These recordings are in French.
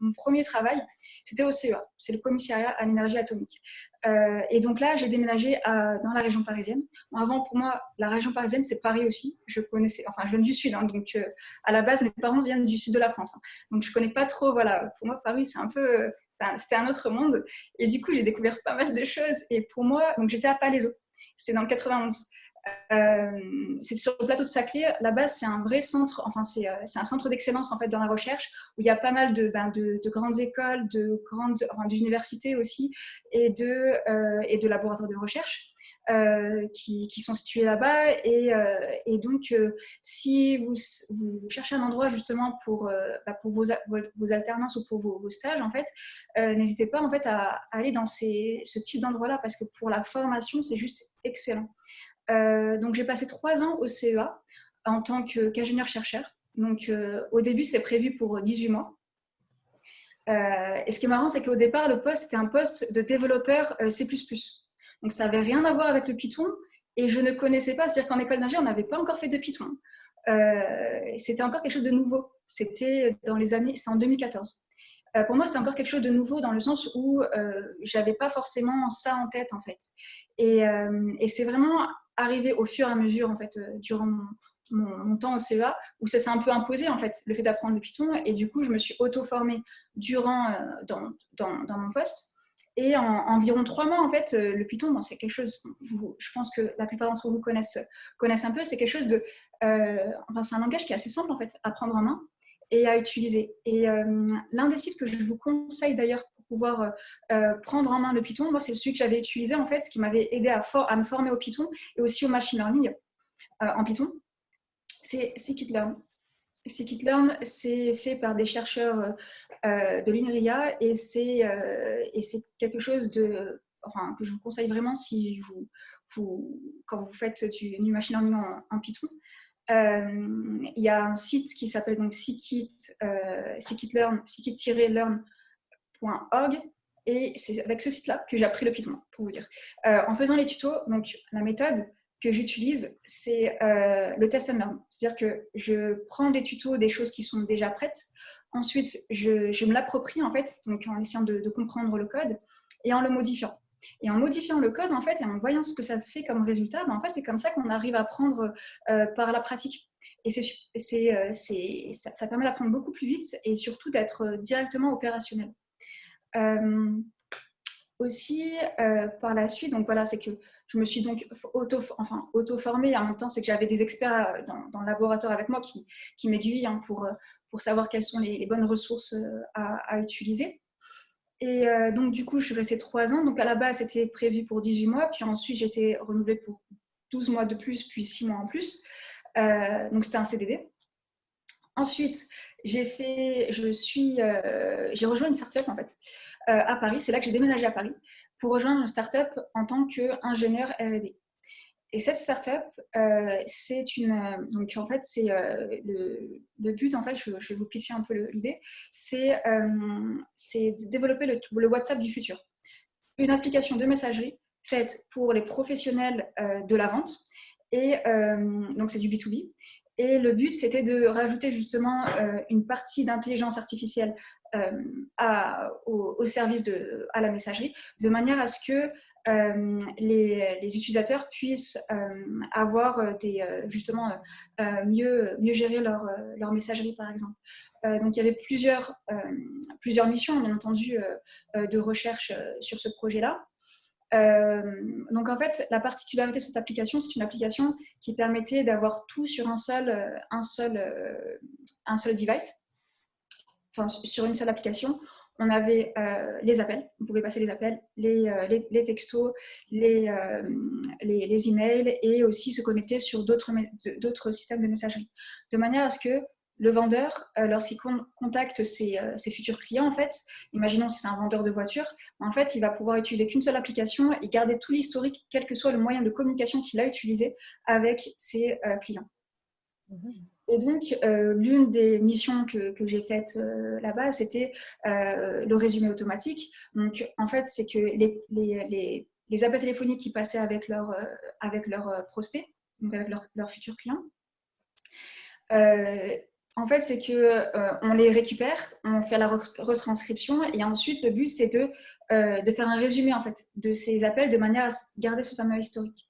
mon premier travail, c'était au CEA, c'est le commissariat à l'énergie atomique. Et donc là, j'ai déménagé dans la région parisienne. Bon, avant, pour moi, la région parisienne, c'est Paris aussi. Je connaissais, enfin, je viens du sud, hein, donc à la base, mes parents viennent du sud de la France, hein, donc je connais pas trop. Voilà, pour moi, Paris, c'est un peu, c'était un autre monde. Et du coup, j'ai découvert pas mal de choses. Et pour moi, donc j'étais à Palaiseau, c'est dans le 91. C'est sur le plateau de Saclay. Là-bas, c'est un vrai centre, enfin, c'est un centre d'excellence en fait dans la recherche où il y a pas mal de grandes écoles, d'universités aussi et de laboratoires de recherche qui sont situés là-bas. Et donc, si vous cherchez un endroit justement pour vos alternances ou pour vos stages, en fait, n'hésitez pas en fait à aller dans ce type d'endroit-là parce que pour la formation, c'est juste excellent. Donc, j'ai passé 3 ans au CEA en tant qu'ingénieur-chercheur. Donc, au début, c'est prévu pour 18 mois. Et ce qui est marrant, c'est qu'au départ, le poste, c'était un poste de développeur C++. Donc, ça n'avait rien à voir avec le Python. Et je ne connaissais pas, c'est-à-dire qu'en école d'ingé, on n'avait pas encore fait de Python. C'était encore quelque chose de nouveau. C'était c'est en 2014. Pour moi, c'était encore quelque chose de nouveau dans le sens où je n'avais pas forcément ça en tête, en fait. Et c'est vraiment arrivé au fur et à mesure, en fait, durant mon temps au CEA, où ça s'est un peu imposé, en fait, le fait d'apprendre le Python. Et du coup, je me suis auto-formée dans mon poste. Et en environ 3 mois, en fait, le Python, bon, c'est quelque chose, je pense que la plupart d'entre vous connaissent un peu, c'est quelque chose de... enfin, c'est un langage qui est assez simple, en fait, à prendre en main et à utiliser. Et l'un des sites que je vous conseille d'ailleurs pour pouvoir prendre en main le Python, moi, c'est celui que j'avais utilisé, en fait, ce qui m'avait aidé à me former au Python et aussi au machine learning en Python, c'est Scikit-learn. Scikit-learn, c'est fait par des chercheurs de l'INRIA et c'est quelque chose que je vous conseille vraiment si quand vous faites du machine learning en Python. Il y a un site qui s'appelle donc scikit-learn.org et c'est avec ce site-là que j'ai appris le Python, pour vous dire. En faisant les tutos, donc la méthode que j'utilise, c'est le test and learn. C'est-à-dire que je prends des tutos, des choses qui sont déjà prêtes. Ensuite, je me l'approprie en fait, donc en essayant de comprendre le code et en le modifiant. Et en modifiant le code, en fait, et en voyant ce que ça fait comme résultat, en fait, c'est comme ça qu'on arrive à apprendre par la pratique. Et ça permet d'apprendre beaucoup plus vite et surtout d'être directement opérationnel. Aussi, par la suite, donc voilà, c'est que je me suis donc auto-formée. En même temps, c'est que j'avais des experts dans le laboratoire avec moi qui m'aiguillent pour savoir quelles sont les bonnes ressources à utiliser. Et donc, du coup, je suis restée 3 ans. Donc, à la base, c'était prévu pour 18 mois. Puis ensuite, j'ai été renouvelée pour 12 mois de plus, puis 6 mois en plus. Donc, c'était un CDD. Ensuite, j'ai rejoint une start-up en fait, à Paris. C'est là que j'ai déménagé à Paris pour rejoindre une start-up en tant qu'ingénieur R&D. Et cette start-up, donc en fait, c'est le but, en fait, je vais vous pitcher un peu l'idée, c'est de développer le WhatsApp du futur. Une application de messagerie faite pour les professionnels de la vente. Et donc, c'est du B2B. Et le but, c'était de rajouter justement une partie d'intelligence artificielle au service à la messagerie, de manière à ce que les utilisateurs puissent avoir justement mieux gérer leur messagerie, par exemple. Donc, il y avait plusieurs missions, bien entendu, de recherche sur ce projet-là. Donc en fait, la particularité de cette application, c'est une application qui permettait d'avoir tout sur un seul device, enfin sur une seule application. On avait les appels, on pouvait passer les appels, les textos, les emails et aussi se connecter sur d'autres systèmes de messagerie. De manière à ce que le vendeur, lorsqu'il contacte ses futurs clients, en fait, imaginons si c'est un vendeur de voitures, en fait, il va pouvoir utiliser qu'une seule application et garder tout l'historique, quel que soit le moyen de communication qu'il a utilisé avec ses clients. Et donc, l'une des missions que j'ai faites là-bas, c'était le résumé automatique. Donc, en fait, c'est que les appels téléphoniques qui passaient avec leurs prospects, donc avec leurs futurs clients, En fait, c'est qu'on les récupère, on fait la retranscription et ensuite, le but, c'est de faire un résumé en fait, de ces appels de manière à garder ce fameux historique.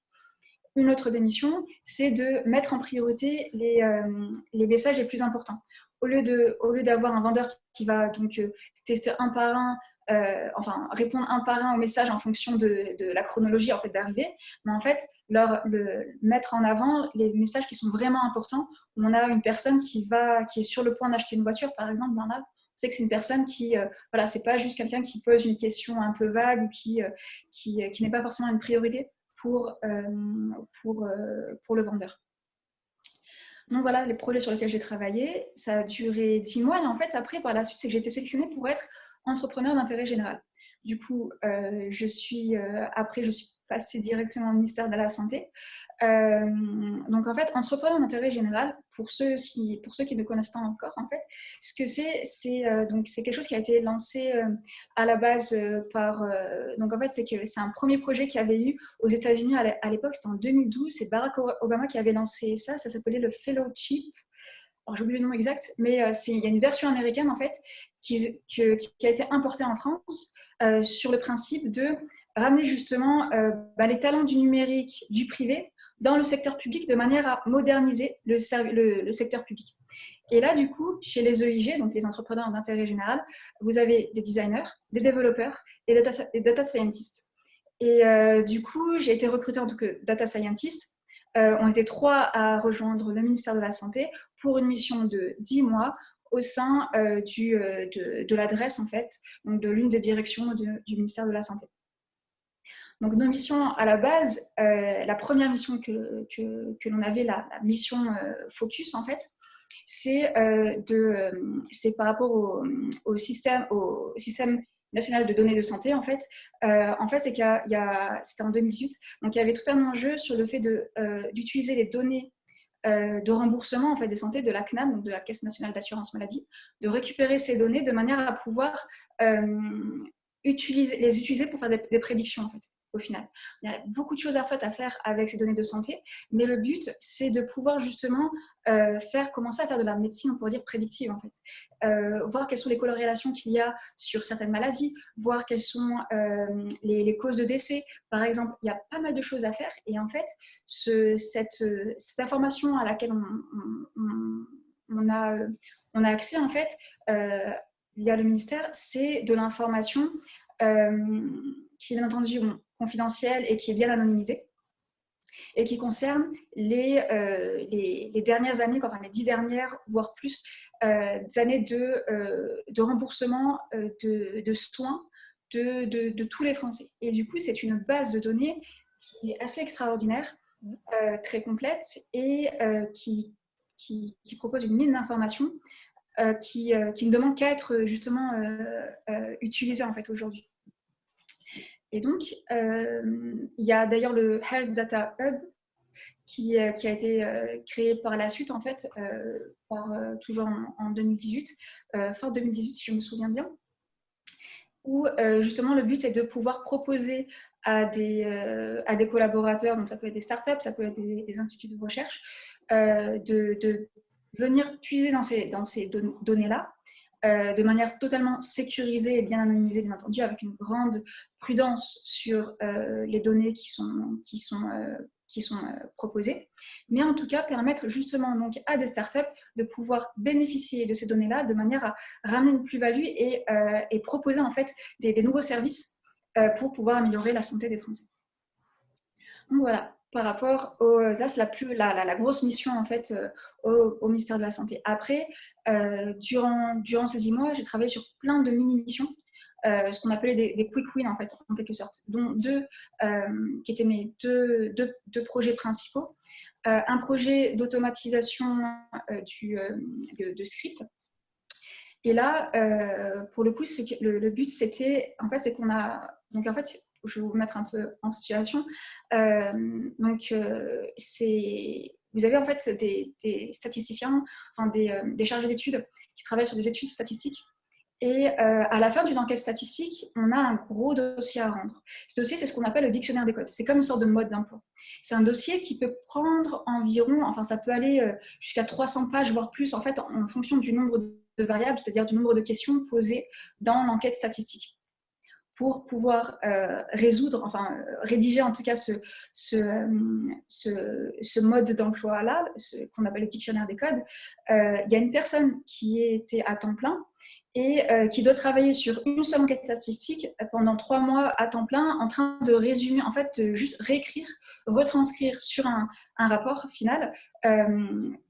Une autre des missions, c'est de mettre en priorité les messages les plus importants. Au lieu d'avoir un vendeur qui va donc tester un par un, enfin répondre un par un aux messages en fonction de la chronologie en fait d'arrivée, mais en fait mettre en avant les messages qui sont vraiment importants. On a une personne qui est sur le point d'acheter une voiture, par exemple, ben là, on sait que c'est une personne qui, voilà, c'est pas juste quelqu'un qui pose une question un peu vague ou qui n'est pas forcément une priorité pour le vendeur. Donc voilà les projets sur lesquels j'ai travaillé. Ça a duré 10 mois et en fait après par la suite c'est que j'ai été sélectionnée pour être entrepreneur d'intérêt général. Du coup, après je suis passée directement au ministère de la Santé. Donc en fait, entrepreneur d'intérêt général, pour ceux qui ne connaissent pas encore, en fait, ce que c'est quelque chose qui a été lancé à la base donc en fait c'est un premier projet qu'il y avait eu aux États-Unis à l'époque, c'était en 2012, c'est Barack Obama qui avait lancé ça s'appelait le Fellowship. Alors j'ai oublié le nom exact, mais il y a une version américaine en fait qui a été importée en France sur le principe de ramener justement les talents du numérique, du privé dans le secteur public de manière à moderniser le secteur public. Et là, du coup, chez les EIG, donc les entrepreneurs d'intérêt général, vous avez des designers, des développeurs et des data scientists. Et du coup, j'ai été recrutée en tant que data scientist. On était 3 à rejoindre le ministère de la Santé pour une mission de 10 mois au sein de l'adresse, en fait, donc de l'une des directions du ministère de la Santé. Donc, nos missions à la base, la première mission que l'on avait, la mission Focus, en fait, c'est par rapport au système national de données de santé, en fait. C'est c'était en 2018, donc il y avait tout un enjeu sur le fait d'utiliser les données de remboursement en fait, des santé de la CNAM, donc de la Caisse nationale d'assurance maladie, de récupérer ces données de manière à pouvoir les utiliser pour faire des prédictions, en fait, au final. Il y a beaucoup de choses à faire avec ces données de santé, mais le but, c'est de pouvoir justement commencer à faire de la médecine, on pourrait dire prédictive, en fait. Voir quelles sont les corrélations qu'il y a sur certaines maladies, voir quelles sont les causes de décès. Par exemple, il y a pas mal de choses à faire. Et en fait, cette information à laquelle on a accès, en fait, via le ministère, c'est de l'information qui est bien entendu confidentielle et qui est bien anonymisée et qui concerne les dernières années, enfin les 10 dernières, voire plus, années de remboursement de soins de tous les Français. Et du coup, c'est une base de données qui est assez extraordinaire, très complète et qui propose une mine d'informations qui ne demande qu'à être justement utilisée en fait aujourd'hui. Et donc, il y a d'ailleurs le Health Data Hub qui a été créé par la suite, en fait, toujours en 2018, fin 2018, si je me souviens bien, où justement le but est de pouvoir proposer à des collaborateurs, donc ça peut être des startups, ça peut être des instituts de recherche, de venir puiser dans ces données-là, de manière totalement sécurisée et bien anonymisée, bien entendu, avec une grande prudence sur les données qui sont proposées, mais en tout cas permettre justement donc à des startups de pouvoir bénéficier de ces données-là de manière à ramener une plus-value et proposer en fait des nouveaux services pour pouvoir améliorer la santé des Français. Donc voilà, par rapport là c'est la grosse mission en fait au ministère de la Santé. Après, durant ces 10 mois, j'ai travaillé sur plein de mini-missions, ce qu'on appelait des quick wins en fait, en quelque sorte, dont deux qui étaient mes deux projets principaux. Un projet d'automatisation de script. Et là, pour le coup, le but, c'était, en fait, c'est qu'on a, donc en fait, je vais vous mettre un peu en situation. Vous avez en fait des statisticiens, enfin des chargés d'études qui travaillent sur des études statistiques Et à la fin d'une enquête statistique, on a un gros dossier à rendre. Ce dossier, c'est ce qu'on appelle le dictionnaire des codes. C'est comme une sorte de mode d'emploi. C'est un dossier qui peut prendre environ, enfin ça peut aller jusqu'à 300 pages, voire plus, en fait, en fonction du nombre de variables, c'est-à-dire du nombre de questions posées dans l'enquête statistique, pour pouvoir résoudre, enfin rédiger en tout cas ce mode d'emploi-là, qu'on appelle le dictionnaire des codes. Il y a une personne qui était à temps plein et qui doit travailler sur une seule enquête statistique pendant 3 mois à temps plein, en train de résumer, en fait, juste réécrire, retranscrire sur un rapport final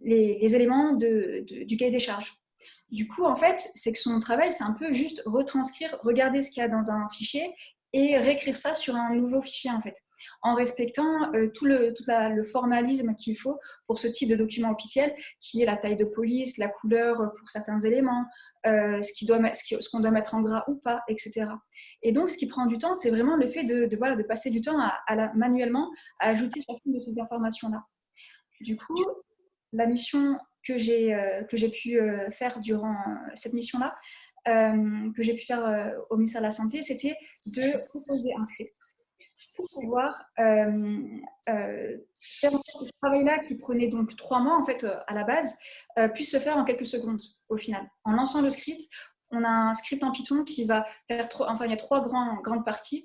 les éléments du cahier des charges. Du coup, en fait, c'est que son travail, c'est un peu juste retranscrire, regarder ce qu'il y a dans un fichier et réécrire ça sur un nouveau fichier, en fait, en respectant tout le formalisme qu'il faut pour ce type de document officiel, qui est la taille de police, la couleur pour certains éléments, ce qu'on doit mettre en gras ou pas, etc. Et donc, ce qui prend du temps, c'est vraiment le fait de passer du temps manuellement à ajouter chacune de ces informations-là. Du coup, la mission que j'ai pu faire durant cette mission-là, que j'ai pu faire au ministère de la Santé, c'était de proposer un script pour pouvoir faire en sorte que ce travail-là, qui prenait donc 3 mois en fait à la base, puisse se faire en quelques secondes au final. En lançant le script, on a un script en Python qui va faire il y a 3 grandes parties.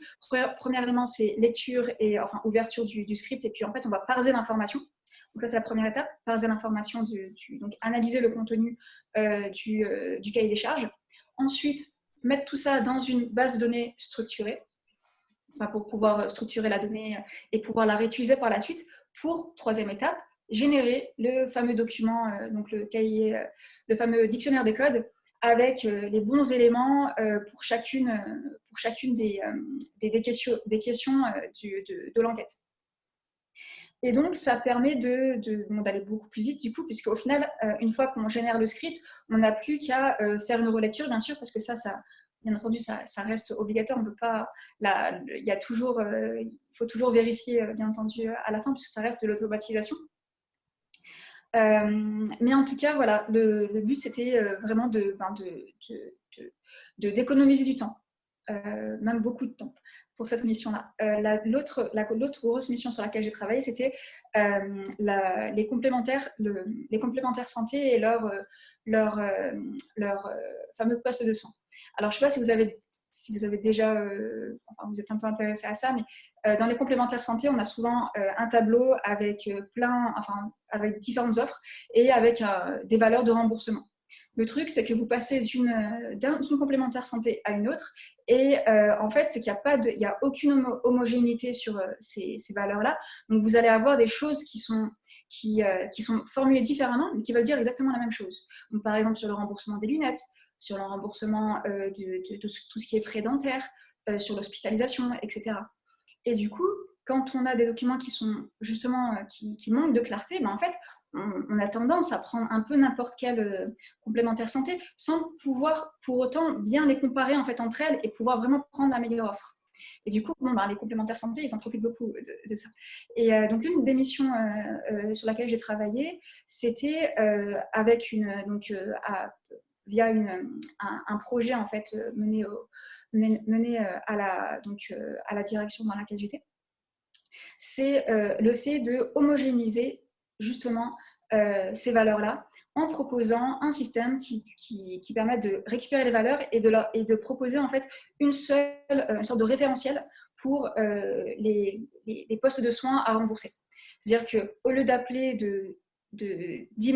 Premier élément, c'est lecture et ouverture du script, et puis en fait, on va parser l'information. Donc ça, c'est la première étape, parser l'information, donc analyser le contenu du cahier des charges. Ensuite, mettre tout ça dans une base de données structurée, pour pouvoir structurer la donnée et pouvoir la réutiliser par la suite. Pour, troisième étape, générer le fameux document, donc le fameux dictionnaire des codes, avec les bons éléments pour chacune des questions de l'enquête. Et donc, ça permet d'aller beaucoup plus vite, du coup, puisqu'au final, une fois qu'on génère le script, on n'a plus qu'à faire une relecture, bien sûr, parce que ça bien entendu, ça reste obligatoire. On peut pas, il faut toujours vérifier, bien entendu, à la fin, puisque ça reste de l'automatisation. Mais en tout cas, voilà, le but, c'était vraiment d'économiser du temps, même beaucoup de temps, pour cette mission-là. L'autre grosse mission sur laquelle j'ai travaillé, c'était les complémentaires santé et leur fameux poste de soins. Alors, je ne sais pas si vous avez déjà, vous êtes un peu intéressé à ça, mais dans les complémentaires santé, on a souvent un tableau avec avec différentes offres et avec des valeurs de remboursement. Le truc, c'est que vous passez d'une complémentaire santé à une autre, et en fait, c'est qu'il n'y a aucune homogénéité sur ces valeurs-là. Donc, vous allez avoir des choses qui sont formulées différemment, mais qui veulent dire exactement la même chose. Donc, par exemple, sur le remboursement des lunettes, sur le remboursement de tout ce qui est frais dentaires, sur l'hospitalisation, etc. Et du coup, quand on a des documents qui sont justement qui manquent de clarté, en fait, on a tendance à prendre un peu n'importe quel complémentaire santé sans pouvoir pour autant bien les comparer en fait entre elles et pouvoir vraiment prendre la meilleure offre. Et du coup, les complémentaires santé, ils en profitent beaucoup de ça. Et donc, l'une des missions sur laquelle j'ai travaillé, c'était via un projet en fait mené à la direction dans laquelle j'étais. C'est le fait de homogénéiser justement ces valeurs-là en proposant un système qui permette de récupérer les valeurs et de proposer en fait une sorte de référentiel pour les postes de soins à rembourser. C'est-à-dire qu'au lieu d'appeler X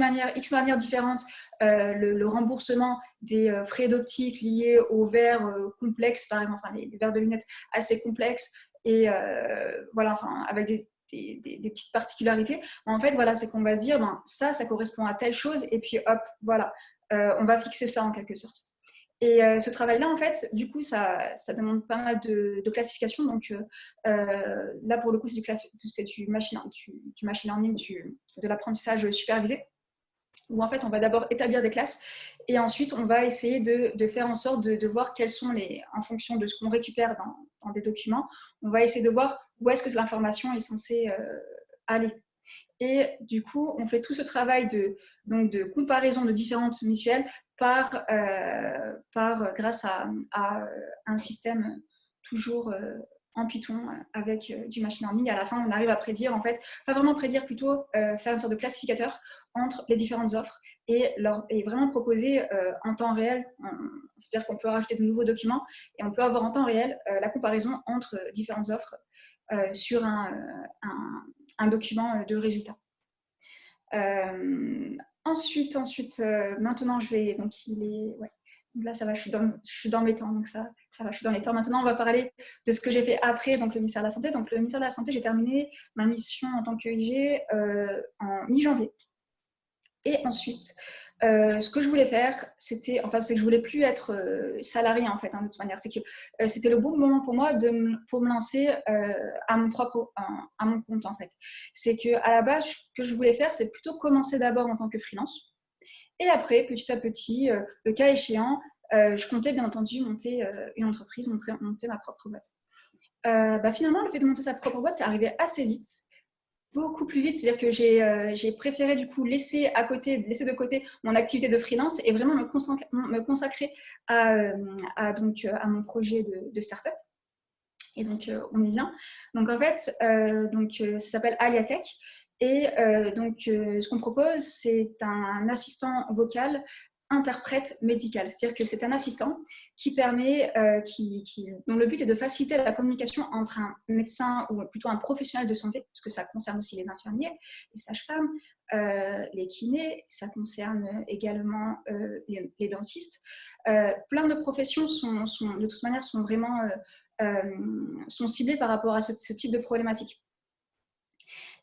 manières différentes le remboursement des frais d'optique liés aux verres complexes, par exemple, les verres de lunettes assez complexes, et avec des petites particularités. En fait, c'est qu'on va se dire, ça correspond à telle chose, et puis hop, voilà, on va fixer ça en quelque sorte. Et ce travail-là, en fait, du coup, ça demande pas mal de classification. Donc là, pour le coup, c'est du machine learning, de l'apprentissage supervisé, où en fait, on va d'abord établir des classes et ensuite, on va essayer de faire en sorte de voir quels sont en fonction de ce qu'on récupère dans des documents, on va essayer de voir où est-ce que l'information est censée aller. Et du coup, on fait tout ce travail donc de comparaison de différentes mutuelles grâce à un système toujours en Python avec du machine learning. À la fin, on arrive à prédire, en fait, pas vraiment prédire, plutôt faire une sorte de classificateur entre les différentes offres et vraiment proposer en temps réel, c'est-à-dire qu'on peut rajouter de nouveaux documents et on peut avoir en temps réel la comparaison entre différentes offres sur un document de résultats. Ensuite, maintenant, je vais. Donc, il est. Ouais. Donc là, ça va, je suis dans mes temps. Donc, ça va, je suis dans les temps. Maintenant, on va parler de ce que j'ai fait après, donc le ministère de la Santé. Donc, le ministère de la Santé, j'ai terminé ma mission en tant qu'EIG en mi-janvier. Et ensuite, ce que je voulais faire, c'est que je voulais plus être salariée, en fait, de toute manière. C'est que c'était le bon moment pour moi pour me lancer à mon compte, en fait. C'est qu'à la base, ce que je voulais faire, c'est plutôt commencer d'abord en tant que freelance. Et après, petit à petit, le cas échéant, je comptais bien entendu monter une entreprise, monter ma propre boîte. Finalement, le fait de monter sa propre boîte, c'est arrivé assez vite, beaucoup plus vite. C'est-à-dire que j'ai préféré du coup laisser de côté mon activité de freelance et vraiment me consacrer à mon projet de start-up. Et donc, on y vient. Donc, en fait, ça s'appelle Aliatech. Et ce qu'on propose, c'est un assistant vocal interprète médical. C'est-à-dire que c'est un assistant qui permet, dont le but est de faciliter la communication entre un médecin ou plutôt un professionnel de santé, parce que ça concerne aussi les infirmiers, les sages-femmes, les kinés, ça concerne également les dentistes. Plein de professions de toute manière sont vraiment sont ciblés par rapport à ce type de problématique.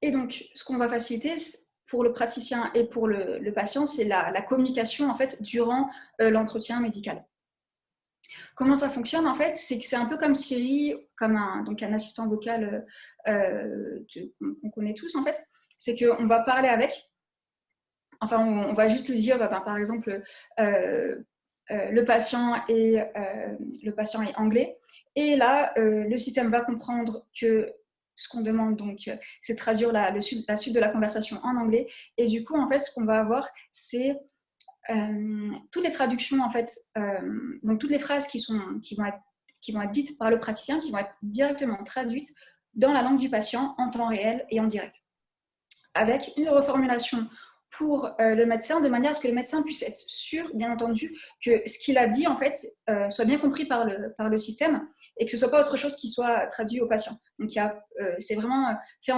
Et donc, ce qu'on va faciliter pour le praticien et pour le patient, c'est la communication en fait durant l'entretien médical. Comment ça fonctionne en fait? C'est que c'est un peu comme Siri, comme un assistant vocal qu'on connaît tous en fait. C'est qu'on va parler avec, enfin on va juste lui dire, par exemple, le patient est anglais. Et là, le système va comprendre que ce qu'on demande, donc, c'est de traduire la suite de la conversation en anglais. Et du coup, en fait, ce qu'on va avoir, c'est toutes les traductions, en fait, donc toutes les phrases qui vont être dites par le praticien, qui vont être directement traduites dans la langue du patient en temps réel et en direct, avec une reformulation pour le médecin, de manière à ce que le médecin puisse être sûr, bien entendu, que ce qu'il a dit, en fait, soit bien compris par le système et que ce ne soit pas autre chose qui soit traduit au patient. Donc, c'est vraiment fait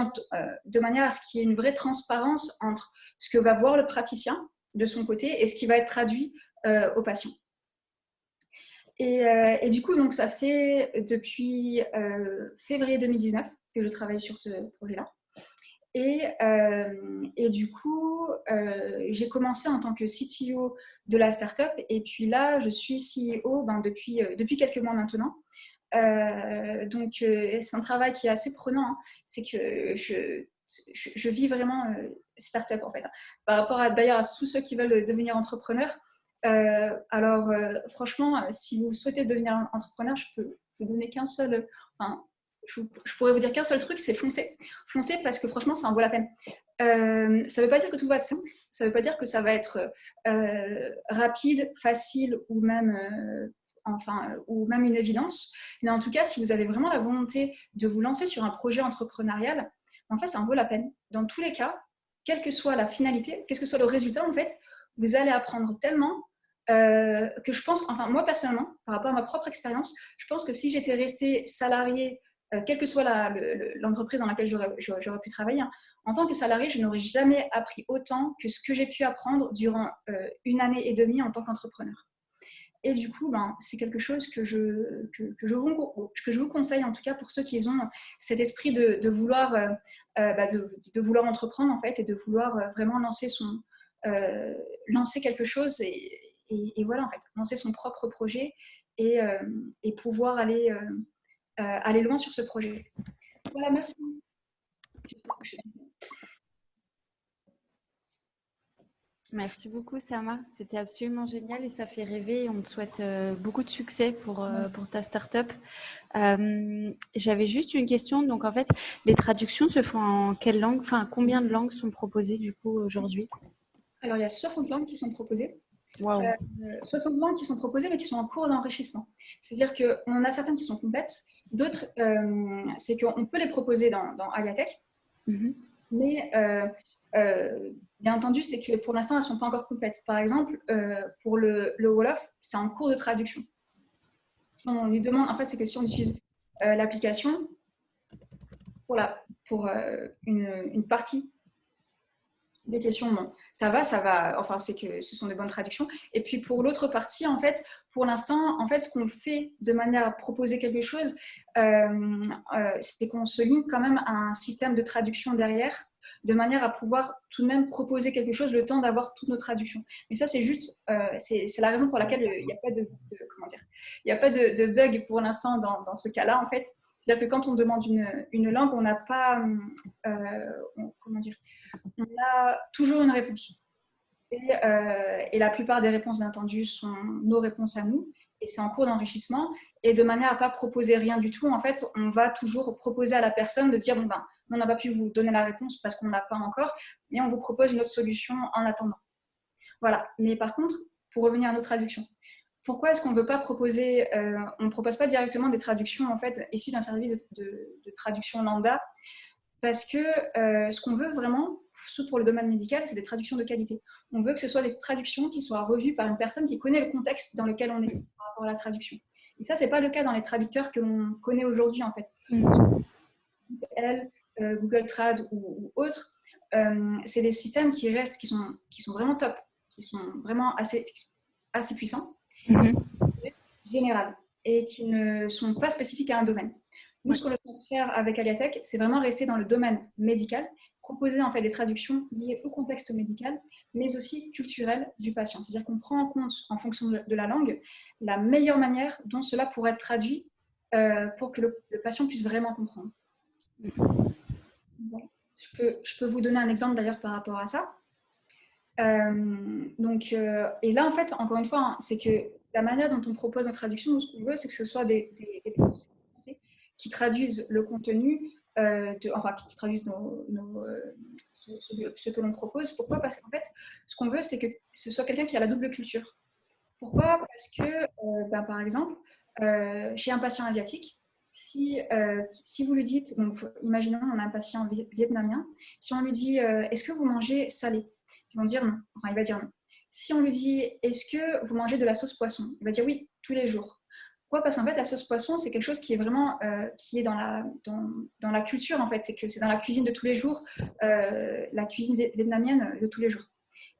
de manière à ce qu'il y ait une vraie transparence entre ce que va voir le praticien de son côté et ce qui va être traduit au patient. Et du coup, donc, ça fait depuis février 2019 que je travaille sur ce projet-là. Et du coup, j'ai commencé en tant que CTO de la startup. Et puis là, je suis CEO depuis quelques mois maintenant. C'est un travail qui est assez prenant. Hein. C'est que je vis vraiment startup en fait. Par rapport d'ailleurs à tous ceux qui veulent devenir entrepreneurs. Franchement, si vous souhaitez devenir entrepreneur, je peux vous donner qu'un seul. Enfin, je pourrais vous dire qu'un seul truc, c'est foncer. Foncer parce que franchement, ça en vaut la peine. Ça ne veut pas dire que tout va être simple. Ça ne veut pas dire que ça va être rapide, facile ou même une évidence. Mais en tout cas, si vous avez vraiment la volonté de vous lancer sur un projet entrepreneurial, en fait, ça en vaut la peine. Dans tous les cas, quelle que soit la finalité, quel que soit le résultat, en fait, vous allez apprendre tellement que je pense, enfin moi personnellement, par rapport à ma propre expérience, je pense que si j'étais restée salariée, quelle que soit l'entreprise dans laquelle j'aurais pu travailler, hein, en tant que salariée, je n'aurais jamais appris autant que ce que j'ai pu apprendre durant 1 année et demie en tant qu'entrepreneur. Et du coup, c'est quelque chose que je vous conseille, en tout cas pour ceux qui ont cet esprit de vouloir, de vouloir entreprendre en fait, et de vouloir vraiment lancer quelque chose et voilà en fait, lancer son propre projet et pouvoir aller loin sur ce projet. Voilà, merci. Merci beaucoup, Sama. C'était absolument génial et ça fait rêver. On te souhaite beaucoup de succès pour ta start-up. J'avais juste une question. Donc, en fait, les traductions se font en quelle langue? Enfin, combien de langues sont proposées du coup aujourd'hui? Alors, il y a 60 langues qui sont proposées. Waouh. 60 langues qui sont proposées, mais qui sont en cours d'enrichissement. C'est-à-dire qu'on en a certaines qui sont complètes, d'autres, c'est qu'on peut les proposer dans Aliatech, mais bien entendu, c'est que pour l'instant, elles ne sont pas encore complètes. Par exemple, pour le Wolof, c'est en cours de traduction. Si on lui demande, en fait, c'est que si on utilise l'application pour une partie des questions, bon, ça va, enfin, c'est que ce sont des bonnes traductions. Et puis pour l'autre partie, en fait, pour l'instant, en fait, ce qu'on fait de manière à proposer quelque chose, c'est qu'on se ligne quand même à un système de traduction derrière, de manière à pouvoir tout de même proposer quelque chose le temps d'avoir toutes nos traductions. Mais ça, c'est juste, c'est la raison pour laquelle il n'y a pas comment dire, il n'y a pas de bug pour l'instant dans ce cas-là, en fait. C'est-à-dire que quand on demande une langue, on n'a pas, comment dire, on a toujours une réponse. Et la plupart des réponses, bien entendu, sont nos réponses à nous. Et c'est en cours d'enrichissement. Et de manière à ne pas proposer rien du tout, en fait, on va toujours proposer à la personne de dire, bon, ben, on n'a pas pu vous donner la réponse parce qu'on n'a pas encore, mais on vous propose une autre solution en attendant. Voilà. Mais par contre, pour revenir à nos traductions, pourquoi est-ce qu'on ne veut pas proposer, on ne propose pas directement des traductions en fait, issues d'un service de traduction lambda? Parce que ce qu'on veut vraiment, surtout pour le domaine médical, c'est des traductions de qualité. On veut que ce soit des traductions qui soient revues par une personne qui connaît le contexte dans lequel on est par rapport à la traduction. Et ça, ce n'est pas le cas dans les traducteurs que l'on connaît aujourd'hui, en fait. Google Trad ou autres, c'est des systèmes qui restent, qui sont vraiment top, qui sont vraiment assez puissants, général, et qui ne sont pas spécifiques à un domaine. Nous, ce que l'on veut faire avec Aliatech, c'est vraiment rester dans le domaine médical, proposer en fait des traductions liées au contexte médical, mais aussi culturel du patient. C'est-à-dire qu'on prend en compte, en fonction de la langue, la meilleure manière dont cela pourrait être traduit pour que le patient puisse vraiment comprendre. Bon. Je peux vous donner un exemple d'ailleurs par rapport à ça. Et là, en fait, encore une fois, hein, c'est que la manière dont on propose nos traductions, ce qu'on veut, c'est que ce soit des professionnels qui traduisent le contenu, enfin, qui traduisent ce que l'on propose. Pourquoi? Parce qu'en fait, ce qu'on veut, c'est que ce soit quelqu'un qui a la double culture. Pourquoi? Parce que, par exemple, chez un patient asiatique, si vous lui dites, donc, imaginons, on a un patient vietnamien, si on lui dit, est-ce que vous mangez salé? Ils vont dire non. Enfin, il va dire non. Si on lui dit, est-ce que vous mangez de la sauce poisson? Il va dire oui, tous les jours. Pourquoi? Parce qu'en fait, la sauce poisson, c'est quelque chose qui est vraiment qui est dans la culture, en fait. C'est que c'est dans la cuisine de tous les jours, la cuisine vietnamienne de tous les jours.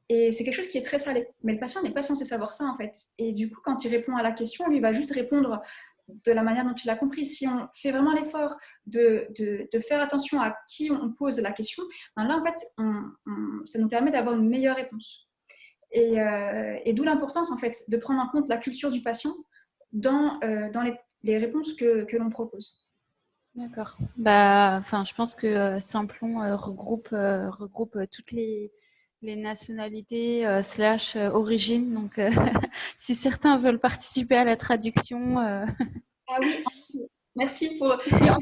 Et c'est quelque chose qui est très salé. Mais le patient n'est pas censé savoir ça, en fait. Et du coup, quand il répond à la question, lui va juste répondre de la manière dont il a compris. Si on fait vraiment l'effort de faire attention à qui on pose la question, ben là, en fait, ça nous permet d'avoir une meilleure réponse. Et d'où l'importance, en fait, de prendre en compte la culture du patient dans les réponses que l'on propose. D'accord. Bah, enfin, je pense que Simplon regroupe toutes les nationalités slash origines. Donc, si certains veulent participer à la traduction, Ah oui, merci pour. Oui, alors,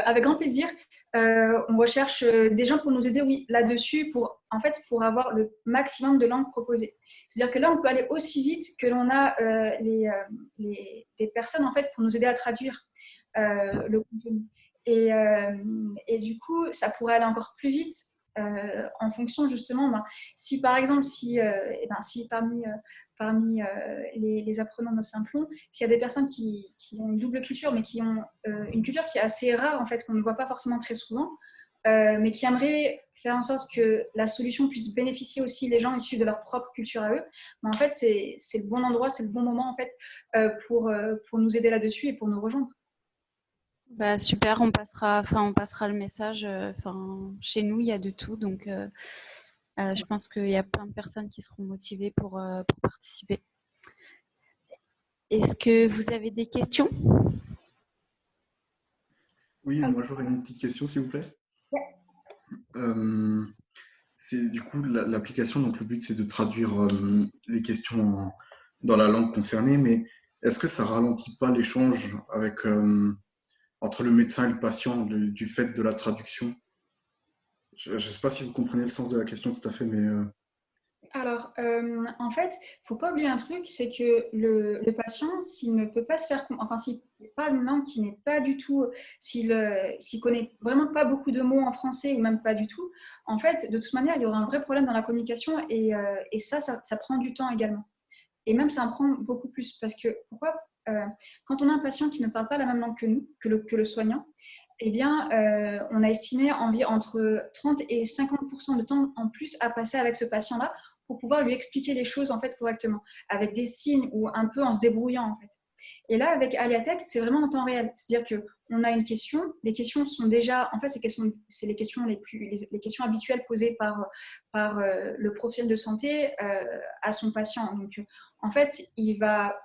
avec grand plaisir. On recherche des gens pour nous aider, oui, là-dessus, en fait, pour avoir le maximum de langues proposées. C'est-à-dire que là, on peut aller aussi vite que l'on a des personnes, en fait, pour nous aider à traduire le contenu. Et du coup, ça pourrait aller encore plus vite en fonction, justement, si par exemple, si parmi les apprenants de Simplon, s'il y a des personnes qui ont une double culture, mais qui ont une culture qui est assez rare, en fait, qu'on ne voit pas forcément très souvent, mais qui aimeraient faire en sorte que la solution puisse bénéficier aussi les gens issus de leur propre culture à eux, mais en fait, c'est le bon endroit, c'est le bon moment, en fait, pour nous aider là-dessus et pour nous rejoindre. bah, super, on passera le message. Chez nous, il y a de tout. Donc, je pense qu'il y a plein de personnes qui seront motivées pour participer. Est-ce que vous avez des questions? Oui, moi j'aurais une petite question, s'il vous plaît. Euh, C'est du coup l'application, donc le but c'est de traduire les questions dans la langue concernée, mais est-ce que ça ralentit pas l'échange avec, entre le médecin et le patient du fait de la traduction? Je ne sais pas si vous comprenez le sens de la question tout à fait, mais Alors, en fait, il ne faut pas oublier un truc, c'est que le patient, s'il ne peut pas se faire, enfin, s'il parle une langue qui n'est pas du tout, s'il connaît vraiment pas beaucoup de mots en français ou même pas du tout, en fait, de toute manière, il y aura un vrai problème dans la communication et ça prend du temps également. Et même, ça en prend beaucoup plus parce que, pourquoi quand on a un patient qui ne parle pas la même langue que nous, que le soignant, eh bien, on a estimé entre 30 et 50% de temps en plus à passer avec ce patient-là pour pouvoir lui expliquer les choses en fait correctement, avec des signes ou un peu en se débrouillant en fait. Et là, avec Aliatech, c'est vraiment en temps réel. C'est-à-dire qu'on a une question, les questions sont déjà, en fait, c'est les questions les questions habituelles posées par le professionnel de santé à son patient. Donc, en fait, il va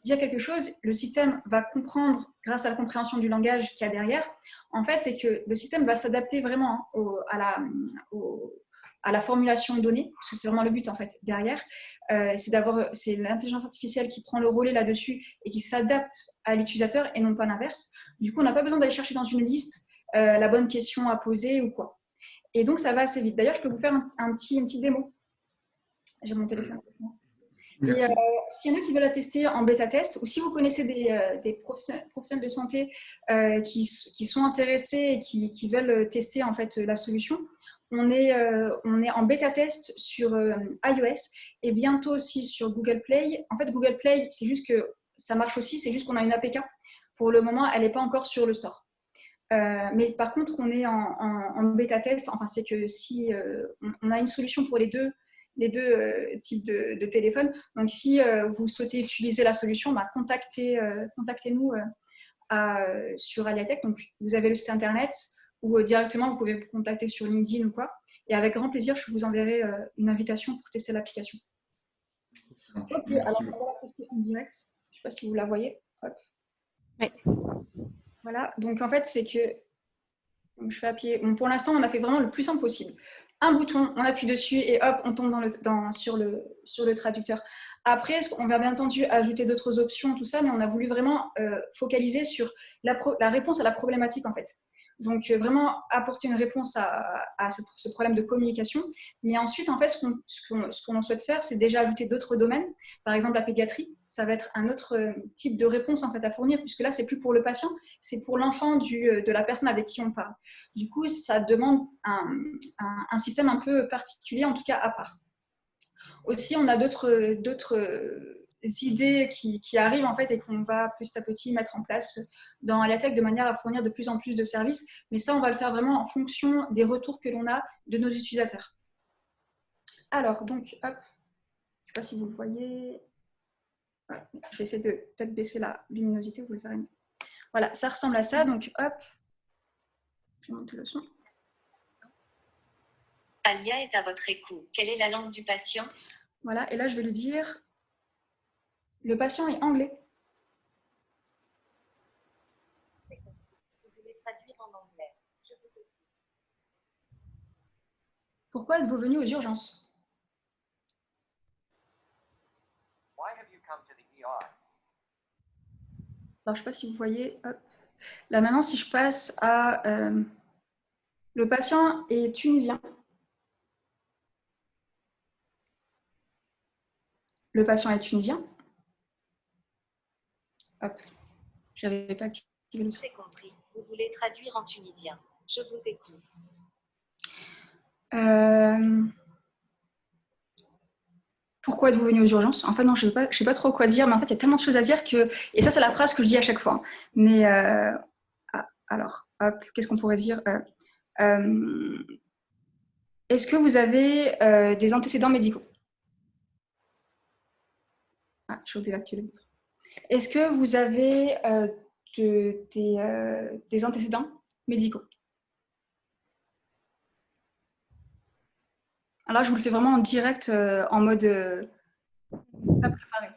dire quelque chose, le système va comprendre grâce à la compréhension du langage qu'il y a derrière. En fait, c'est que le système va s'adapter vraiment à la formulation donnée, parce que c'est vraiment le but en fait derrière. C'est l'intelligence artificielle qui prend le relais là-dessus et qui s'adapte à l'utilisateur et non pas l'inverse. Du coup, on n'a pas besoin d'aller chercher dans une liste la bonne question à poser ou quoi. Et donc, ça va assez vite. D'ailleurs, je peux vous faire une petite démo. J'ai mon téléphone. Et merci. s'il y en a qui veulent la tester en bêta-test, ou si vous connaissez des professionnels de santé qui sont intéressés et qui veulent tester en fait la solution, on est en bêta-test sur iOS et bientôt aussi sur Google Play. En fait, Google Play, c'est juste que ça marche aussi, c'est juste qu'on a une APK. Pour le moment, elle n'est pas encore sur le store. Mais par contre, on est en bêta-test. Enfin, c'est que si on a une solution pour les deux types de téléphones. Donc, si vous souhaitez utiliser la solution, bah, contactez-nous sur Aliatech. Donc, vous avez le site internet ou directement, vous pouvez vous contacter sur LinkedIn ou quoi. Et avec grand plaisir, je vous enverrai une invitation pour tester l'application. Ok, alors Merci. on va la tester en direct. Je ne sais pas si vous la voyez. Hop. Oui. Voilà, donc en fait, c'est que donc, je fais appuyer. Bon, pour l'instant, on a fait vraiment le plus simple possible. Un bouton, on appuie dessus et hop, on tombe sur le traducteur. Après, on va bien entendu ajouter d'autres options, tout ça, mais on a voulu vraiment focaliser sur la réponse à la problématique en fait. Donc, vraiment apporter une réponse à ce problème de communication. Mais ensuite, en fait, ce qu'on souhaite faire, c'est déjà ajouter d'autres domaines. Par exemple, la pédiatrie, ça va être un autre type de réponse en fait, à fournir, puisque là, c'est plus pour le patient, c'est pour l'enfant de la personne avec qui on parle. Du coup, ça demande un système un peu particulier, en tout cas à part. Aussi, on a d'autres idées qui arrivent en fait et qu'on va petit à petit mettre en place dans Aliatech de manière à fournir de plus en plus de services. Mais ça, on va le faire vraiment en fonction des retours que l'on a de nos utilisateurs. Alors, donc, hop, je ne sais pas si vous le voyez. Voilà. Je vais essayer de peut-être baisser la luminosité, vous le verrez mieux. Voilà, ça ressemble à ça. Donc, hop, je vais monter le son. Alia est à votre écoute. Quelle est la langue du patient? Voilà, et là, je vais lui dire, le patient est anglais. Vous voulez traduire en anglais. Je vous écoute. Pourquoi êtes-vous venu aux urgences? Why have you come to the ER? Alors, je ne sais pas si vous voyez. Hop. Là, maintenant, si je passe à... le patient est tunisien. Le patient est tunisien. Hop. Je n'avais pas activé le son. C'est compris. Vous voulez traduire en tunisien. Je vous écoute. Pourquoi êtes-vous venu aux urgences? En fait, non, je ne sais pas trop quoi dire, mais en fait, il y a tellement de choses à dire que... Et ça, c'est la phrase que je dis à chaque fois. Mais alors, hop, qu'est-ce qu'on pourrait dire? Est-ce que vous avez des antécédents médicaux? Ah, j'ai oublié d'activer. Est-ce que vous avez des antécédents médicaux? Alors là, je vous le fais vraiment en direct, en mode pas préparé.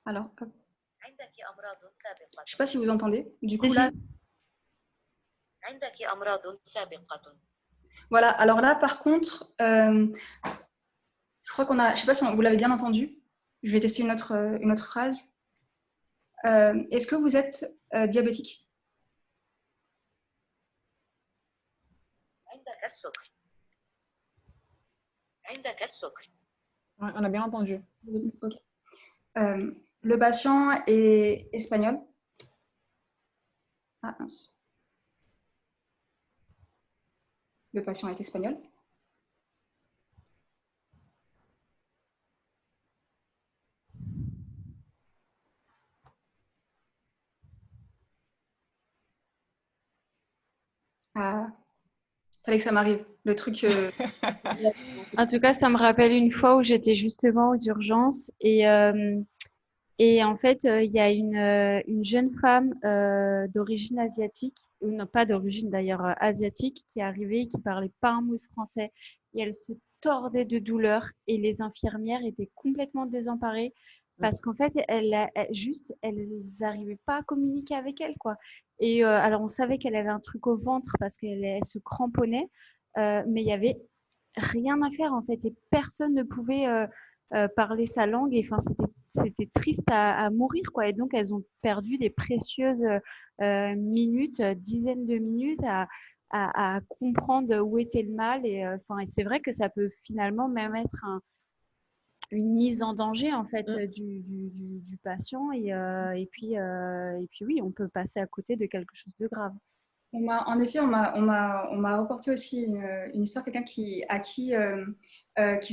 Alors, hop. Je ne sais pas si vous entendez. Du coup, là, Voilà, alors là, par contre, je crois qu'on a, je sais pas si vous l'avez bien entendu, je vais tester une autre phrase. Est-ce que vous êtes diabétique? عندك السكر عندك السكر Ouais, on a bien entendu. Ok. Le patient est espagnol. Ah, mince. Le patient est espagnol. Ah, fallait que ça m'arrive. Le truc. En tout cas, ça me rappelle une fois où j'étais justement aux urgences et en fait, il y a une jeune femme d'origine asiatique, ou non pas d'origine d'ailleurs asiatique, qui est arrivée, qui parlait pas un mot de français et elle se tordait de douleur et les infirmières étaient complètement désemparées parce qu'en fait, elles n'arrivaient pas à communiquer avec elle, quoi. Et alors, on savait qu'elle avait un truc au ventre parce qu'elle se cramponnait, mais il y avait rien à faire en fait et personne ne pouvait parler sa langue et enfin c'était triste à mourir quoi et donc elles ont perdu des précieuses minutes, dizaines de minutes à comprendre où était le mal et enfin et c'est vrai que ça peut finalement même être une mise en danger en fait du patient et puis oui on peut passer à côté de quelque chose de grave. En effet, on m'a reporté aussi une histoire de quelqu'un qui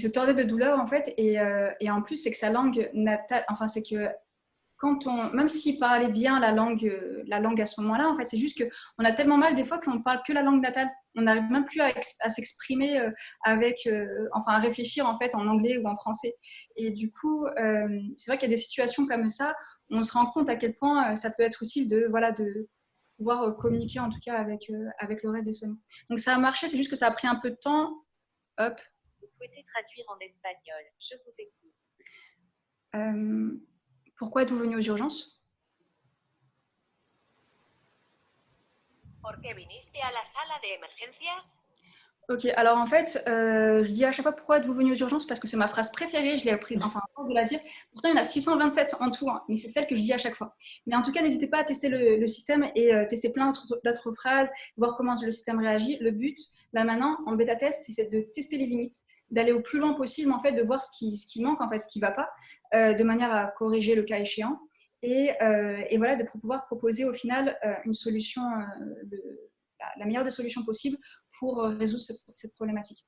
se tordait de douleur en fait, et en plus c'est que sa langue natale, enfin c'est que quand on, même s'il parlait bien la langue à ce moment-là, en fait, c'est juste qu'on a tellement mal des fois qu'on parle que la langue natale. On n'arrive même plus à s'exprimer enfin à réfléchir en fait en anglais ou en français. Et du coup, c'est vrai qu'il y a des situations comme ça, où on se rend compte à quel point ça peut être utile de pouvoir communiquer en tout cas avec le reste des soignants. Donc ça a marché, c'est juste que ça a pris un peu de temps. Hop. Vous souhaitez traduire en espagnol. Je vous écoute. Pourquoi êtes-vous venu aux urgences? ¿Por qué viniste a la sala de emergencias? Ok, alors en fait, je dis à chaque fois pourquoi êtes-vous venu aux urgences parce que c'est ma phrase préférée, je l'ai appris, enfin, à force de la dire. Pourtant, il y en a 627 en tout, hein, mais c'est celle que je dis à chaque fois. Mais en tout cas, n'hésitez pas à tester le système et tester plein d'autres phrases, voir comment le système réagit. Le but, là maintenant, en bêta-test, c'est de tester les limites, d'aller au plus loin possible, en fait, de voir ce qui manque, en fait, ce qui ne va pas, de manière à corriger le cas échéant. Et voilà, de pouvoir proposer au final une solution, la meilleure des solutions possibles pour résoudre cette problématique.